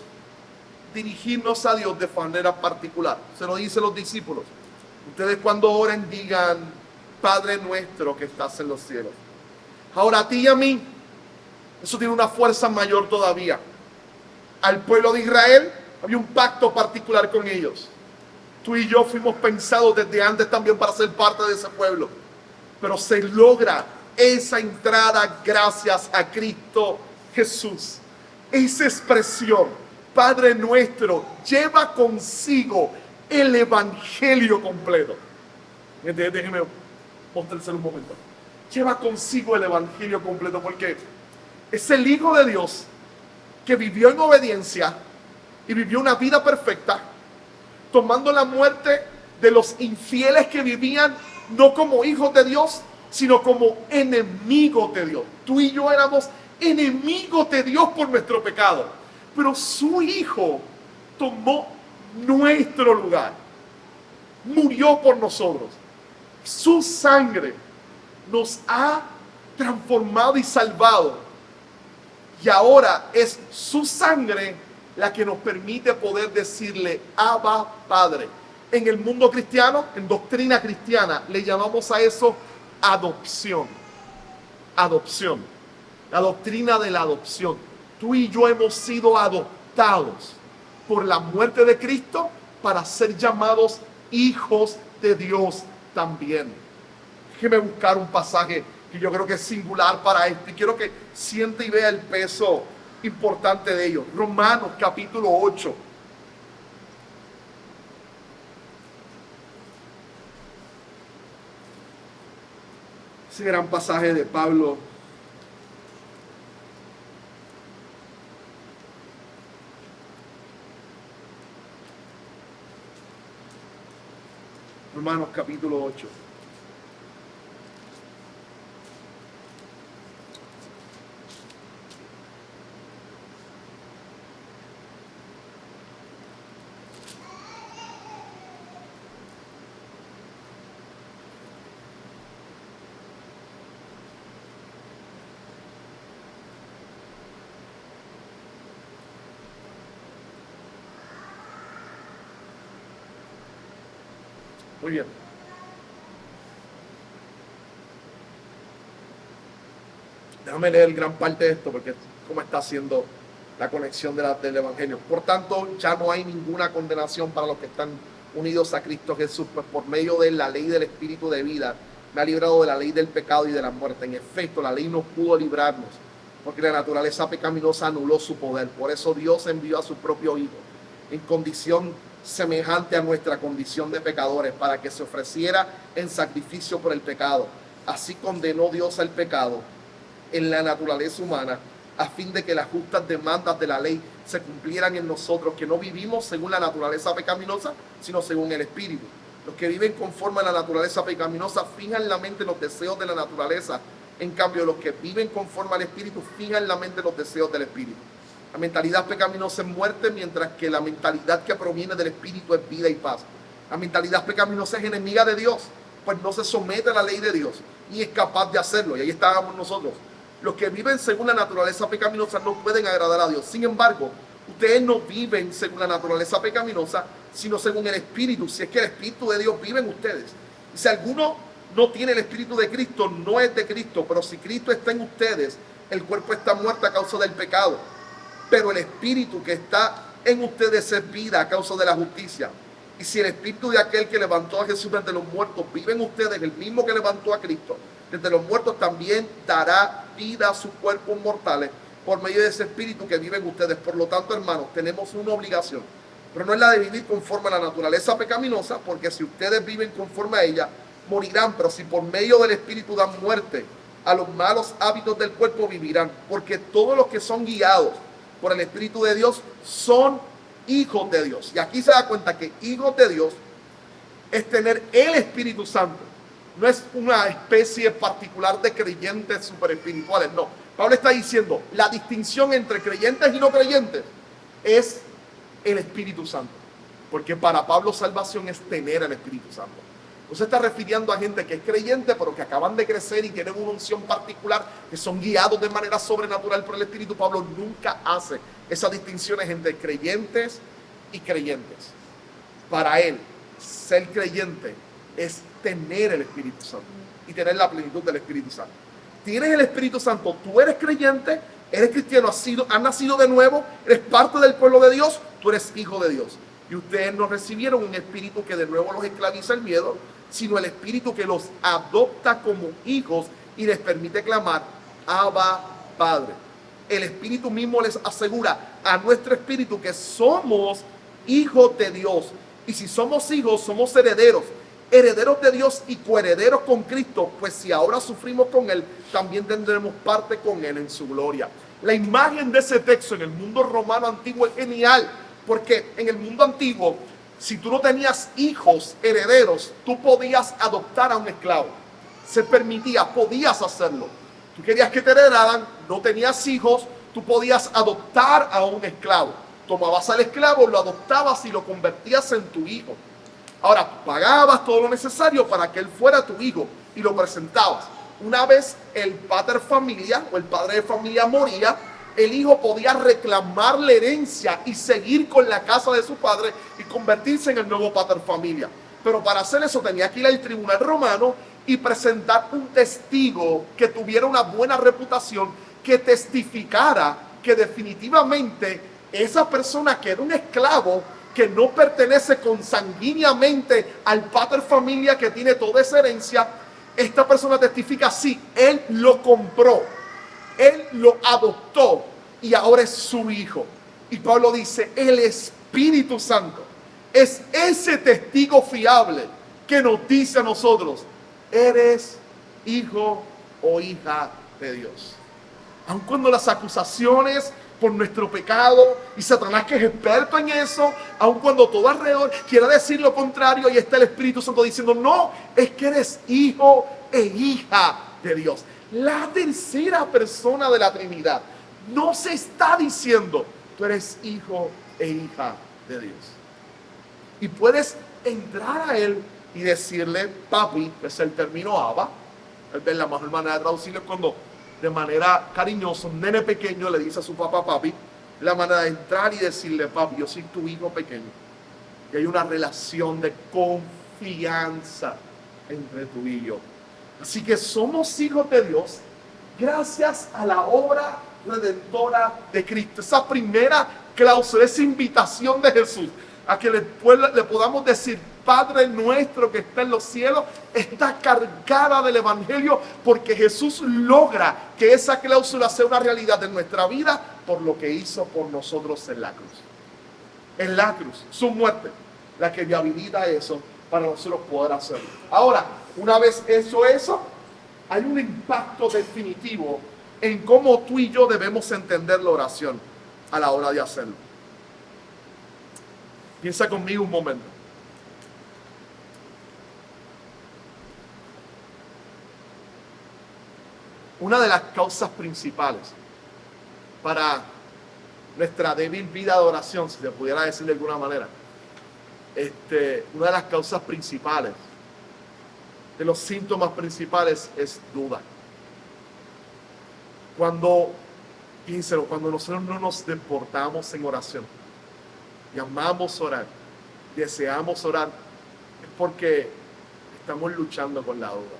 dirigirnos a Dios de manera particular. Se lo dicen los discípulos. Ustedes cuando oren digan, Padre nuestro que estás en los cielos. Ahora a ti y a mí, eso tiene una fuerza mayor todavía. Al pueblo de Israel había un pacto particular con ellos. Tú y yo fuimos pensados desde antes también para ser parte de ese pueblo. Pero se logra esa entrada gracias a Cristo Jesús. Esa expresión, Padre nuestro, lleva consigo el evangelio completo. Déjenme mostrárselo un momento. Lleva consigo el evangelio completo porque es el Hijo de Dios que vivió en obediencia y vivió una vida perfecta, tomando la muerte de los infieles que vivían no como hijos de Dios, sino como enemigos de Dios. Tú y yo éramos enemigos de Dios por nuestro pecado, pero su Hijo tomó nuestro lugar, murió por nosotros. Su sangre nos ha transformado y salvado, y ahora es su sangre la que nos permite poder decirle Abba Padre. En el mundo cristiano, en doctrina cristiana, le llamamos a eso adopción. Adopción. La doctrina de la adopción. Tú y yo hemos sido adoptados por la muerte de Cristo para ser llamados hijos de Dios también. Déjeme buscar un pasaje que yo creo que es singular para esto y quiero que siente y vea el peso importante de ello. Romanos capítulo 8. Ese gran pasaje de Pablo. Romanos capítulo 8. Muy bien. Déjame leer gran parte de esto porque es como está haciendo la conexión del Evangelio. Por tanto, ya no hay ninguna condenación para los que están unidos a Cristo Jesús, pues por medio de la ley del Espíritu de vida me ha librado de la ley del pecado y de la muerte. En efecto, la ley no pudo librarnos porque la naturaleza pecaminosa anuló su poder. Por eso Dios envió a su propio Hijo en condición semejante a nuestra condición de pecadores, para que se ofreciera en sacrificio por el pecado. Así condenó Dios al pecado en la naturaleza humana, a fin de que las justas demandas de la ley se cumplieran en nosotros, que no vivimos según la naturaleza pecaminosa, sino según el Espíritu. Los que viven conforme a la naturaleza pecaminosa fijan la mente en los deseos de la naturaleza. En cambio, los que viven conforme al Espíritu fijan la mente en los deseos del Espíritu. La mentalidad pecaminosa es muerte, mientras que la mentalidad que proviene del Espíritu es vida y paz. La mentalidad pecaminosa es enemiga de Dios, pues no se somete a la ley de Dios y es capaz de hacerlo. Y ahí estábamos nosotros. Los que viven según la naturaleza pecaminosa no pueden agradar a Dios. Sin embargo, ustedes no viven según la naturaleza pecaminosa, sino según el Espíritu. Si es que el Espíritu de Dios vive en ustedes. Y si alguno no tiene el Espíritu de Cristo, no es de Cristo. Pero si Cristo está en ustedes, el cuerpo está muerto a causa del pecado. Pero el Espíritu que está en ustedes es vida a causa de la justicia. Y si el Espíritu de aquel que levantó a Jesús desde los muertos vive en ustedes, el mismo que levantó a Cristo desde los muertos, también dará vida a sus cuerpos mortales por medio de ese Espíritu que vive en ustedes. Por lo tanto, hermanos, tenemos una obligación, pero no es la de vivir conforme a la naturaleza pecaminosa, porque si ustedes viven conforme a ella, morirán. Pero si por medio del Espíritu dan muerte a los malos hábitos del cuerpo, vivirán. Porque todos los que son guiados por el Espíritu de Dios son hijos de Dios. Y aquí se da cuenta que hijos de Dios es tener el Espíritu Santo. No es una especie particular de creyentes super espirituales, no. Pablo está diciendo, la distinción entre creyentes y no creyentes es el Espíritu Santo. Porque para Pablo salvación es tener el Espíritu Santo. No se está refiriendo a gente que es creyente, pero que acaban de crecer y tienen una unción particular, que son guiados de manera sobrenatural por el Espíritu. Pablo nunca hace esas distinciones entre creyentes y creyentes. Para él, ser creyente es tener el Espíritu Santo y tener la plenitud del Espíritu Santo. Tienes el Espíritu Santo, tú eres creyente, eres cristiano, has nacido de nuevo, eres parte del pueblo de Dios, tú eres hijo de Dios. Y ustedes no recibieron un espíritu que de nuevo los esclaviza el miedo, sino el espíritu que los adopta como hijos y les permite clamar, Abba, Padre. El Espíritu mismo les asegura a nuestro espíritu que somos hijos de Dios. Y si somos hijos, somos herederos. Herederos de Dios y coherederos con Cristo, pues si ahora sufrimos con Él, también tendremos parte con Él en su gloria. La imagen de ese texto en el mundo romano antiguo es genial, porque en el mundo antiguo, si tú no tenías hijos herederos, tú podías adoptar a un esclavo. Se permitía, podías hacerlo. Tú querías que te heredaran, no tenías hijos, tú podías adoptar a un esclavo. Tomabas al esclavo, lo adoptabas y lo convertías en tu hijo. Ahora, tú pagabas todo lo necesario para que él fuera tu hijo y lo presentabas. Una vez el pater familia o el padre de familia moría, el hijo podía reclamar la herencia y seguir con la casa de su padre y convertirse en el nuevo pater familia. Pero para hacer eso tenía que ir al tribunal romano y presentar un testigo que tuviera una buena reputación, que testificara que definitivamente esa persona que era un esclavo, que no pertenece consanguíneamente al pater familia que tiene toda esa herencia, esta persona testifica, sí, él lo compró, él lo adoptó y ahora es su hijo. Y Pablo dice, el Espíritu Santo es ese testigo fiable que nos dice a nosotros, eres hijo o hija de Dios. Aun cuando las acusaciones por nuestro pecado y Satanás, que es experto en eso, aun cuando todo alrededor quiera decir lo contrario, y está el Espíritu Santo diciendo, no, es que eres hijo e hija de Dios. La tercera persona de la Trinidad no se está diciendo, tú eres hijo e hija de Dios. Y puedes entrar a Él y decirle, papi, que es el término Abba. La mejor manera de traducirlo es cuando de manera cariñosa un nene pequeño le dice a su papá, papi. La manera de entrar y decirle, papi, yo soy tu hijo pequeño. Y hay una relación de confianza entre tú y yo. Así que somos hijos de Dios gracias a la obra redentora de Cristo. Esa primera cláusula, esa invitación de Jesús a que le podamos decir, Padre nuestro que está en los cielos, está cargada del Evangelio, porque Jesús logra que esa cláusula sea una realidad en nuestra vida por lo que hizo por nosotros en la cruz. En la cruz, su muerte, la que habilita eso para nosotros poder hacerlo. Ahora, una vez hecho eso, hay un impacto definitivo en cómo tú y yo debemos entender la oración a la hora de hacerlo. Piensa conmigo un momento. Una de las causas principales para nuestra débil vida de oración, si se pudiera decir de alguna manera, una de las causas principales, de los síntomas principales es duda. Piénselo, cuando nosotros no nos desbordamos en oración y amamos orar, deseamos orar, es porque estamos luchando con la duda.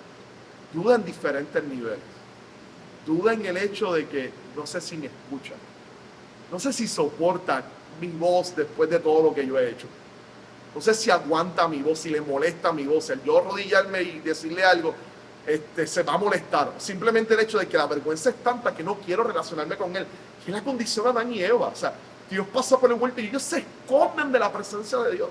Duda en diferentes niveles. Duda en el hecho de que no sé si me escucha, no sé si soporta mi voz después de todo lo que yo he hecho. No sé si aguanta mi voz, si le molesta mi voz. El yo arrodillarme y decirle algo, se va a molestar. Simplemente el hecho de que la vergüenza es tanta que no quiero relacionarme con él. Que es la condición de Adán y Eva. O sea, Dios pasa por el huerto y ellos se esconden de la presencia de Dios.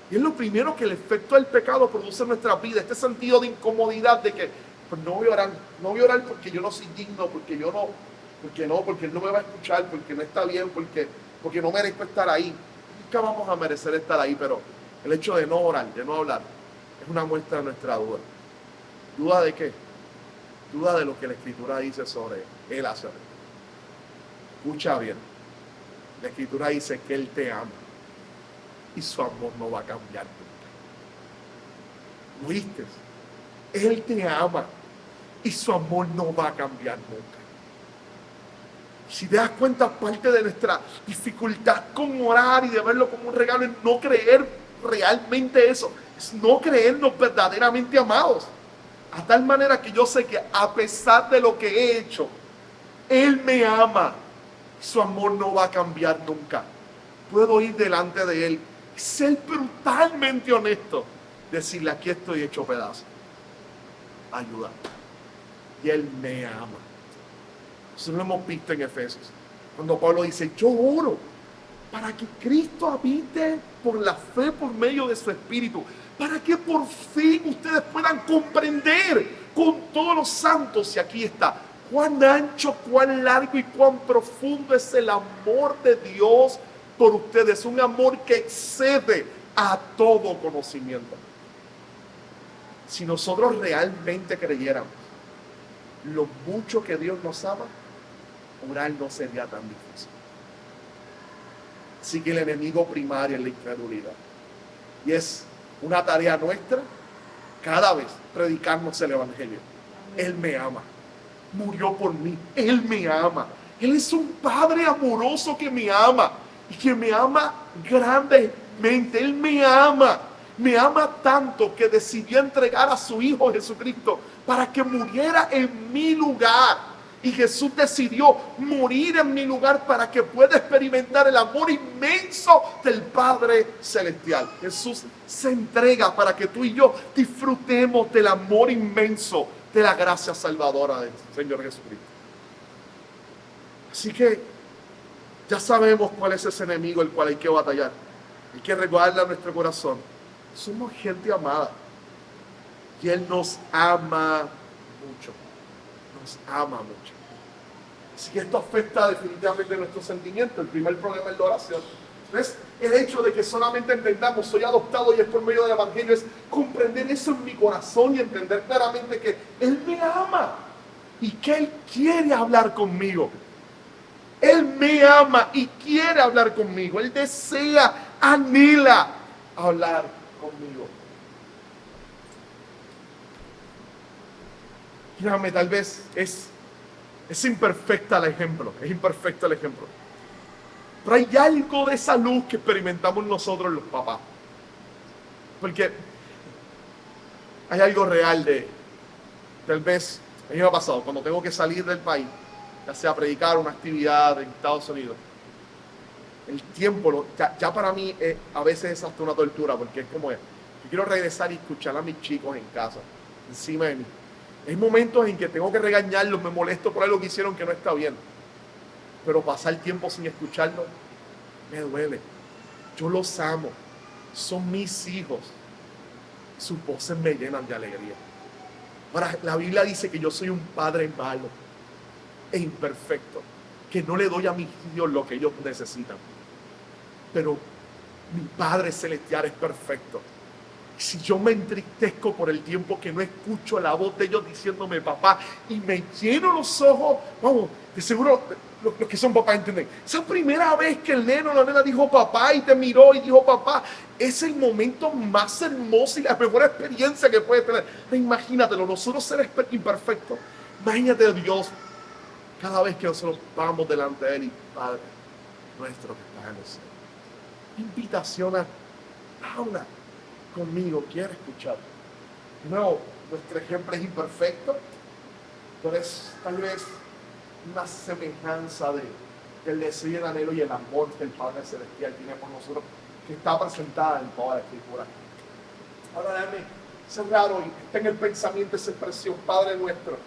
Y es lo primero que el efecto del pecado produce en nuestra vida. Este sentido de incomodidad de que pues no voy a orar porque yo no soy digno, porque él no me va a escuchar, porque no está bien, porque no merezco estar ahí. Nunca vamos a merecer estar ahí, pero el hecho de no orar, de no hablar, es una muestra de nuestra duda. ¿Duda de qué? Duda de lo que la Escritura dice sobre él hacia ti. Escucha bien. La Escritura dice que Él te ama y su amor no va a cambiar nunca. ¿Oíste? Él te ama y su amor no va a cambiar nunca. Si te das cuenta, parte de nuestra dificultad con orar y de verlo como un regalo es no creer realmente eso. Es no creernos verdaderamente amados. A tal manera que yo sé que a pesar de lo que he hecho, Él me ama. Su amor no va a cambiar nunca. Puedo ir delante de Él y ser brutalmente honesto. Decirle, aquí estoy hecho pedazo. Ayuda. Y Él me ama. Eso lo hemos visto en Efesios. Cuando Pablo dice, yo oro para que Cristo habite por la fe por medio de su Espíritu. Para que por fin ustedes puedan comprender con todos los santos. Y aquí está. Cuán ancho, cuán largo y cuán profundo es el amor de Dios por ustedes. Un amor que excede a todo conocimiento. Si nosotros realmente creyéramos lo mucho que Dios nos ama, orar no sería tan difícil. Así que el enemigo primario es la incredulidad. Y es una tarea nuestra cada vez predicarnos el Evangelio. Él me ama. Murió por mí. Él me ama. Él es un Padre amoroso que me ama. Y que me ama grandemente. Él me ama. Me ama tanto que decidió entregar a su Hijo Jesucristo para que muriera en mi lugar. Y Jesús decidió morir en mi lugar para que pueda experimentar el amor inmenso del Padre Celestial. Jesús se entrega para que tú y yo disfrutemos del amor inmenso de la gracia salvadora del Señor Jesucristo. Así que ya sabemos cuál es ese enemigo el cual hay que batallar. Hay que recordarle a nuestro corazón. Somos gente amada. Y Él nos ama mucho. Nos ama mucho. Así que esto afecta definitivamente nuestros sentimientos. El primer problema es la oración. ¿Ves? El hecho de que solamente entendamos, soy adoptado y es por medio del Evangelio, es comprender eso en mi corazón y entender claramente que Él me ama y que Él quiere hablar conmigo. Él me ama y quiere hablar conmigo. Él desea, anhela hablar conmigo. Dígame, tal vez es imperfecta el ejemplo, es imperfecto el ejemplo. Pero hay algo de esa luz que experimentamos nosotros los papás. Porque hay algo real tal vez, a mí me ha pasado, cuando tengo que salir del país, ya sea predicar una actividad en Estados Unidos, el tiempo, ya para mí a veces es hasta una tortura, porque es como, yo quiero regresar y escuchar a mis chicos en casa, encima de mí. Hay momentos en que tengo que regañarlos, me molesto por algo que hicieron que no está bien. Pero pasar tiempo sin escucharlos me duele. Yo los amo. Son mis hijos. Sus voces me llenan de alegría. Ahora, la Biblia dice que yo soy un padre malo e imperfecto, que no le doy a mis hijos lo que ellos necesitan. Pero mi Padre Celestial es perfecto. Si yo me entristezco por el tiempo que no escucho la voz de ellos diciéndome papá y me lleno los ojos, vamos, de seguro los que son papás entienden. Esa primera vez que el neno o la nena dijo papá y te miró y dijo papá, es el momento más hermoso y la mejor experiencia que puedes tener. Imagínatelo, nosotros seres imperfectos, imagínate a Dios cada vez que nosotros vamos delante de Él y Padre nuestro que estás en el cielo. Invitación a habla conmigo, quiero escuchar. No, nuestro ejemplo es imperfecto, pero es tal vez una semejanza del deseo y el anhelo y el amor que el Padre Celestial tiene por nosotros, que está presentada en toda la Escritura. Ahora déjame cerrar hoy, está en el pensamiento esa expresión, Padre nuestro.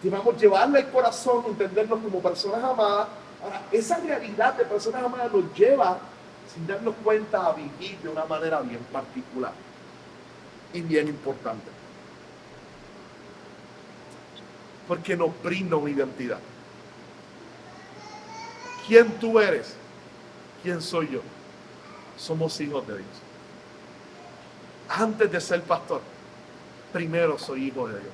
Debemos llevarle al corazón, entendernos como personas amadas. Ahora, esa realidad de personas amadas nos lleva, sin darnos cuenta, a vivir de una manera bien particular y bien importante. Porque nos brinda una identidad. ¿Quién tú eres? ¿Quién soy yo? Somos hijos de Dios. Antes de ser pastor, primero soy hijo de Dios.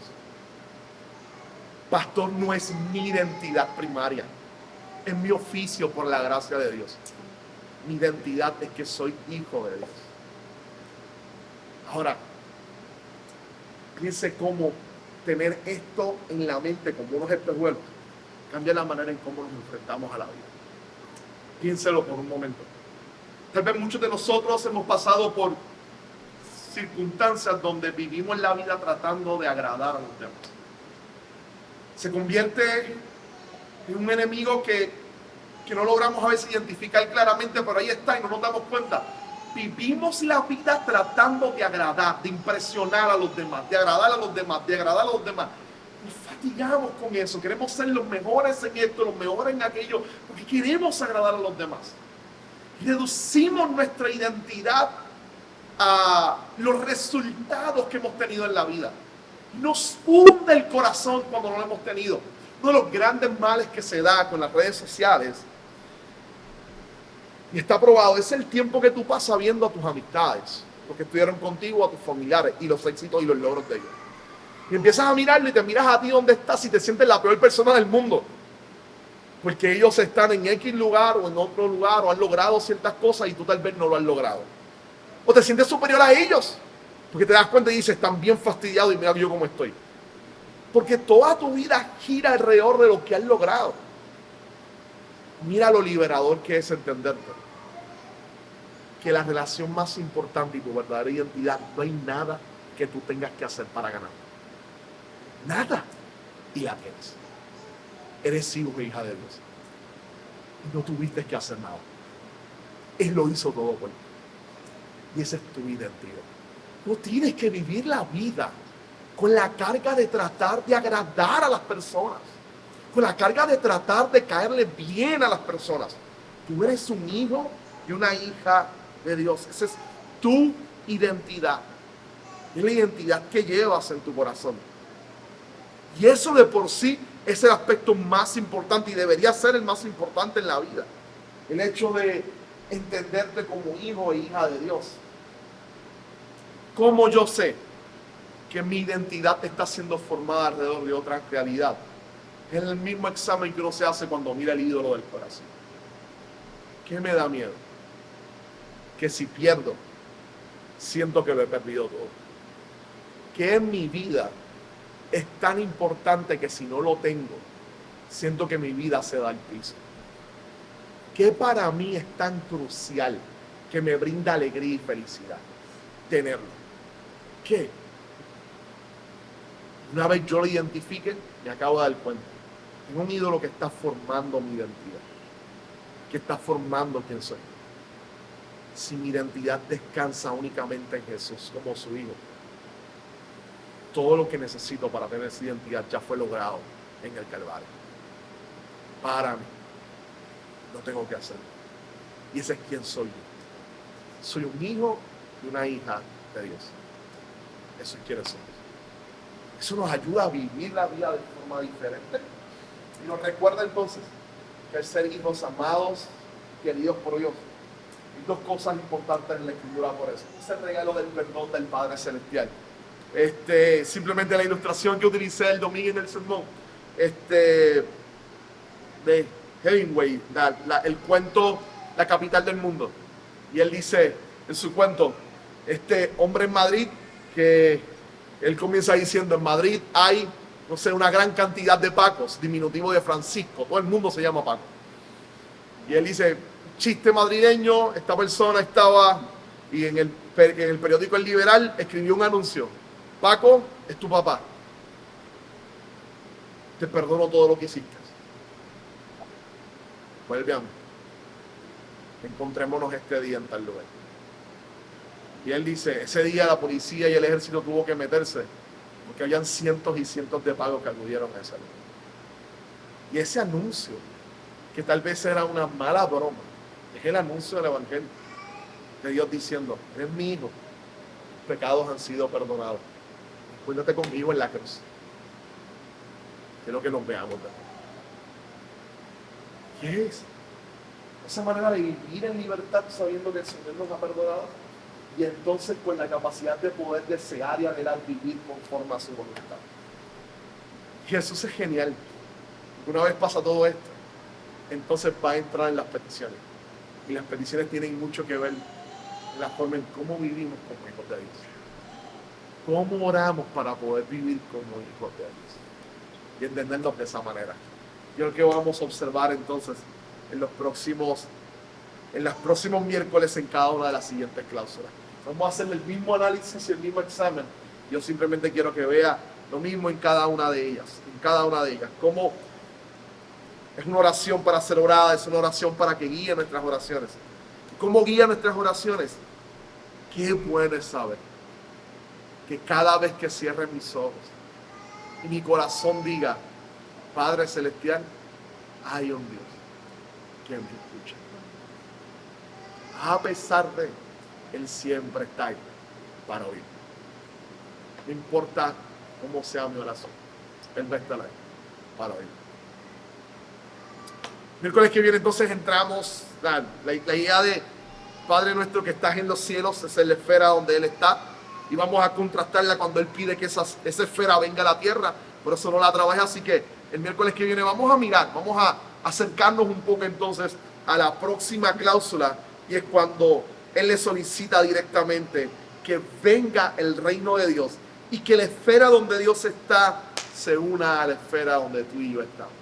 Pastor no es mi identidad primaria, es mi oficio por la gracia de Dios. Mi identidad es que soy hijo de Dios. Ahora, piense cómo tener esto en la mente como unos espejuelos cambia la manera en cómo nos enfrentamos a la vida. Piénselo por un momento. Tal vez muchos de nosotros hemos pasado por circunstancias donde vivimos la vida tratando de agradar a los demás. Se convierte en un enemigo que no logramos a veces identificar claramente, pero ahí está y no nos damos cuenta. Vivimos la vida tratando de agradar, de impresionar a los demás, de agradar a los demás, de agradar a los demás. Nos fatigamos con eso, queremos ser los mejores en esto, los mejores en aquello, porque queremos agradar a los demás. Reducimos nuestra identidad a los resultados que hemos tenido en la vida. Nos hunde el corazón cuando no lo hemos tenido. Uno de los grandes males que se da con las redes sociales, y está probado, es el tiempo que tú pasas viendo a tus amistades, los que estuvieron contigo, a tus familiares, y los éxitos y los logros de ellos. Y empiezas a mirarlo y te miras a ti donde estás y te sientes la peor persona del mundo. Porque ellos están en X lugar o en otro lugar o han logrado ciertas cosas y tú tal vez no lo has logrado. O te sientes superior a ellos. Porque te das cuenta y dices, están bien fastidiados y mira yo cómo estoy. Porque toda tu vida gira alrededor de lo que has logrado. Mira lo liberador que es entenderte. Que la relación más importante y tu verdadera identidad, no hay nada que tú tengas que hacer para ganar. Nada. Y la tienes. Eres hijo e hija de Dios. Y no tuviste que hacer nada. Él lo hizo todo por ti. Y esa es tu identidad. No tienes que vivir la vida con la carga de tratar de agradar a las personas. Con la carga de tratar de caerle bien a las personas. Tú eres un hijo y una hija de Dios. Esa es tu identidad. Es la identidad que llevas en tu corazón. Y eso de por sí es el aspecto más importante y debería ser el más importante en la vida. El hecho de entenderte como hijo e hija de Dios. ¿Cómo yo sé que mi identidad está siendo formada alrededor de otra realidad? Es el mismo examen que uno se hace cuando mira el ídolo del corazón. ¿Qué me da miedo? Que si pierdo, siento que lo he perdido todo. Que en mi vida es tan importante que si no lo tengo, siento que mi vida se da al piso. Que para mí es tan crucial que me brinda alegría y felicidad tenerlo. ¿Qué? Una vez yo lo identifique, me acabo de dar cuenta. Es un ídolo que está formando mi identidad. Que está formando quién soy. Si mi identidad descansa únicamente en Jesús como su hijo, todo lo que necesito para tener esa identidad ya fue logrado en el Calvario. Para mí. No tengo que hacerlo. Y ese es quién soy yo. Soy un hijo y una hija de Dios. Eso es quién somos. Eso nos ayuda a vivir la vida de forma diferente. Y nos recuerda entonces que al ser hijos amados, queridos por Dios, dos cosas importantes en la Escritura por eso. Es el regalo del perdón del Padre Celestial. Simplemente la ilustración que utilicé el domingo en el sermón, de Hemingway, el cuento La capital del mundo. Y él dice en su cuento, este hombre en Madrid, que él comienza diciendo, en Madrid hay, no sé, una gran cantidad de Pacos, diminutivo de Francisco, todo el mundo se llama Paco. Y él dice, chiste madrileño, esta persona estaba, y en el periódico El Liberal escribió un anuncio, Paco es tu papá, te perdono todo lo que hiciste, vuelve a mí, encontrémonos este día en tal lugar. Y él dice, ese día la policía y el ejército tuvo que meterse, porque habían cientos y cientos de pagos que acudieron a ese lugar. Y ese anuncio, que tal vez era una mala broma, es el anuncio del Evangelio, de Dios diciendo, eres mi hijo, tus pecados han sido perdonados, cuéntate conmigo en la cruz. Quiero que nos veamos también. ¿Qué es? Esa manera de vivir en libertad sabiendo que el Señor nos ha perdonado, y entonces con la capacidad de poder desear y anhelar vivir conforme a su voluntad. Jesús es genial. Una vez pasa todo esto, entonces va a entrar en las peticiones. Y las peticiones tienen mucho que ver en la forma en cómo vivimos como hijos de Dios. Cómo oramos para poder vivir como hijos de Dios. Y entendernos de esa manera. Yo creo que vamos a observar entonces en los próximos miércoles en cada una de las siguientes cláusulas. Vamos a hacer el mismo análisis y el mismo examen. Yo simplemente quiero que vea lo mismo en cada una de ellas. Cómo es una oración para ser orada, es una oración para que guíe nuestras oraciones. ¿Cómo guía nuestras oraciones? Qué bueno es saber que cada vez que cierre mis ojos y mi corazón diga, Padre Celestial, hay un Dios que me escucha. A pesar de Él siempre está ahí para oír. No importa cómo sea mi oración, Él va a estar ahí para oír. Miércoles que viene entonces entramos, la idea de Padre nuestro que estás en los cielos, esa es la esfera donde Él está, y vamos a contrastarla cuando Él pide que esa esfera venga a la tierra, por eso no la trabaja, así que el miércoles que viene vamos a mirar, vamos a acercarnos un poco entonces a la próxima cláusula, y es cuando Él le solicita directamente que venga el reino de Dios y que la esfera donde Dios está se una a la esfera donde tú y yo estamos.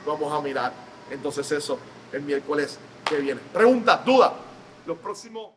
Vamos a mirar entonces eso el miércoles que viene. Preguntas, dudas. Los próximos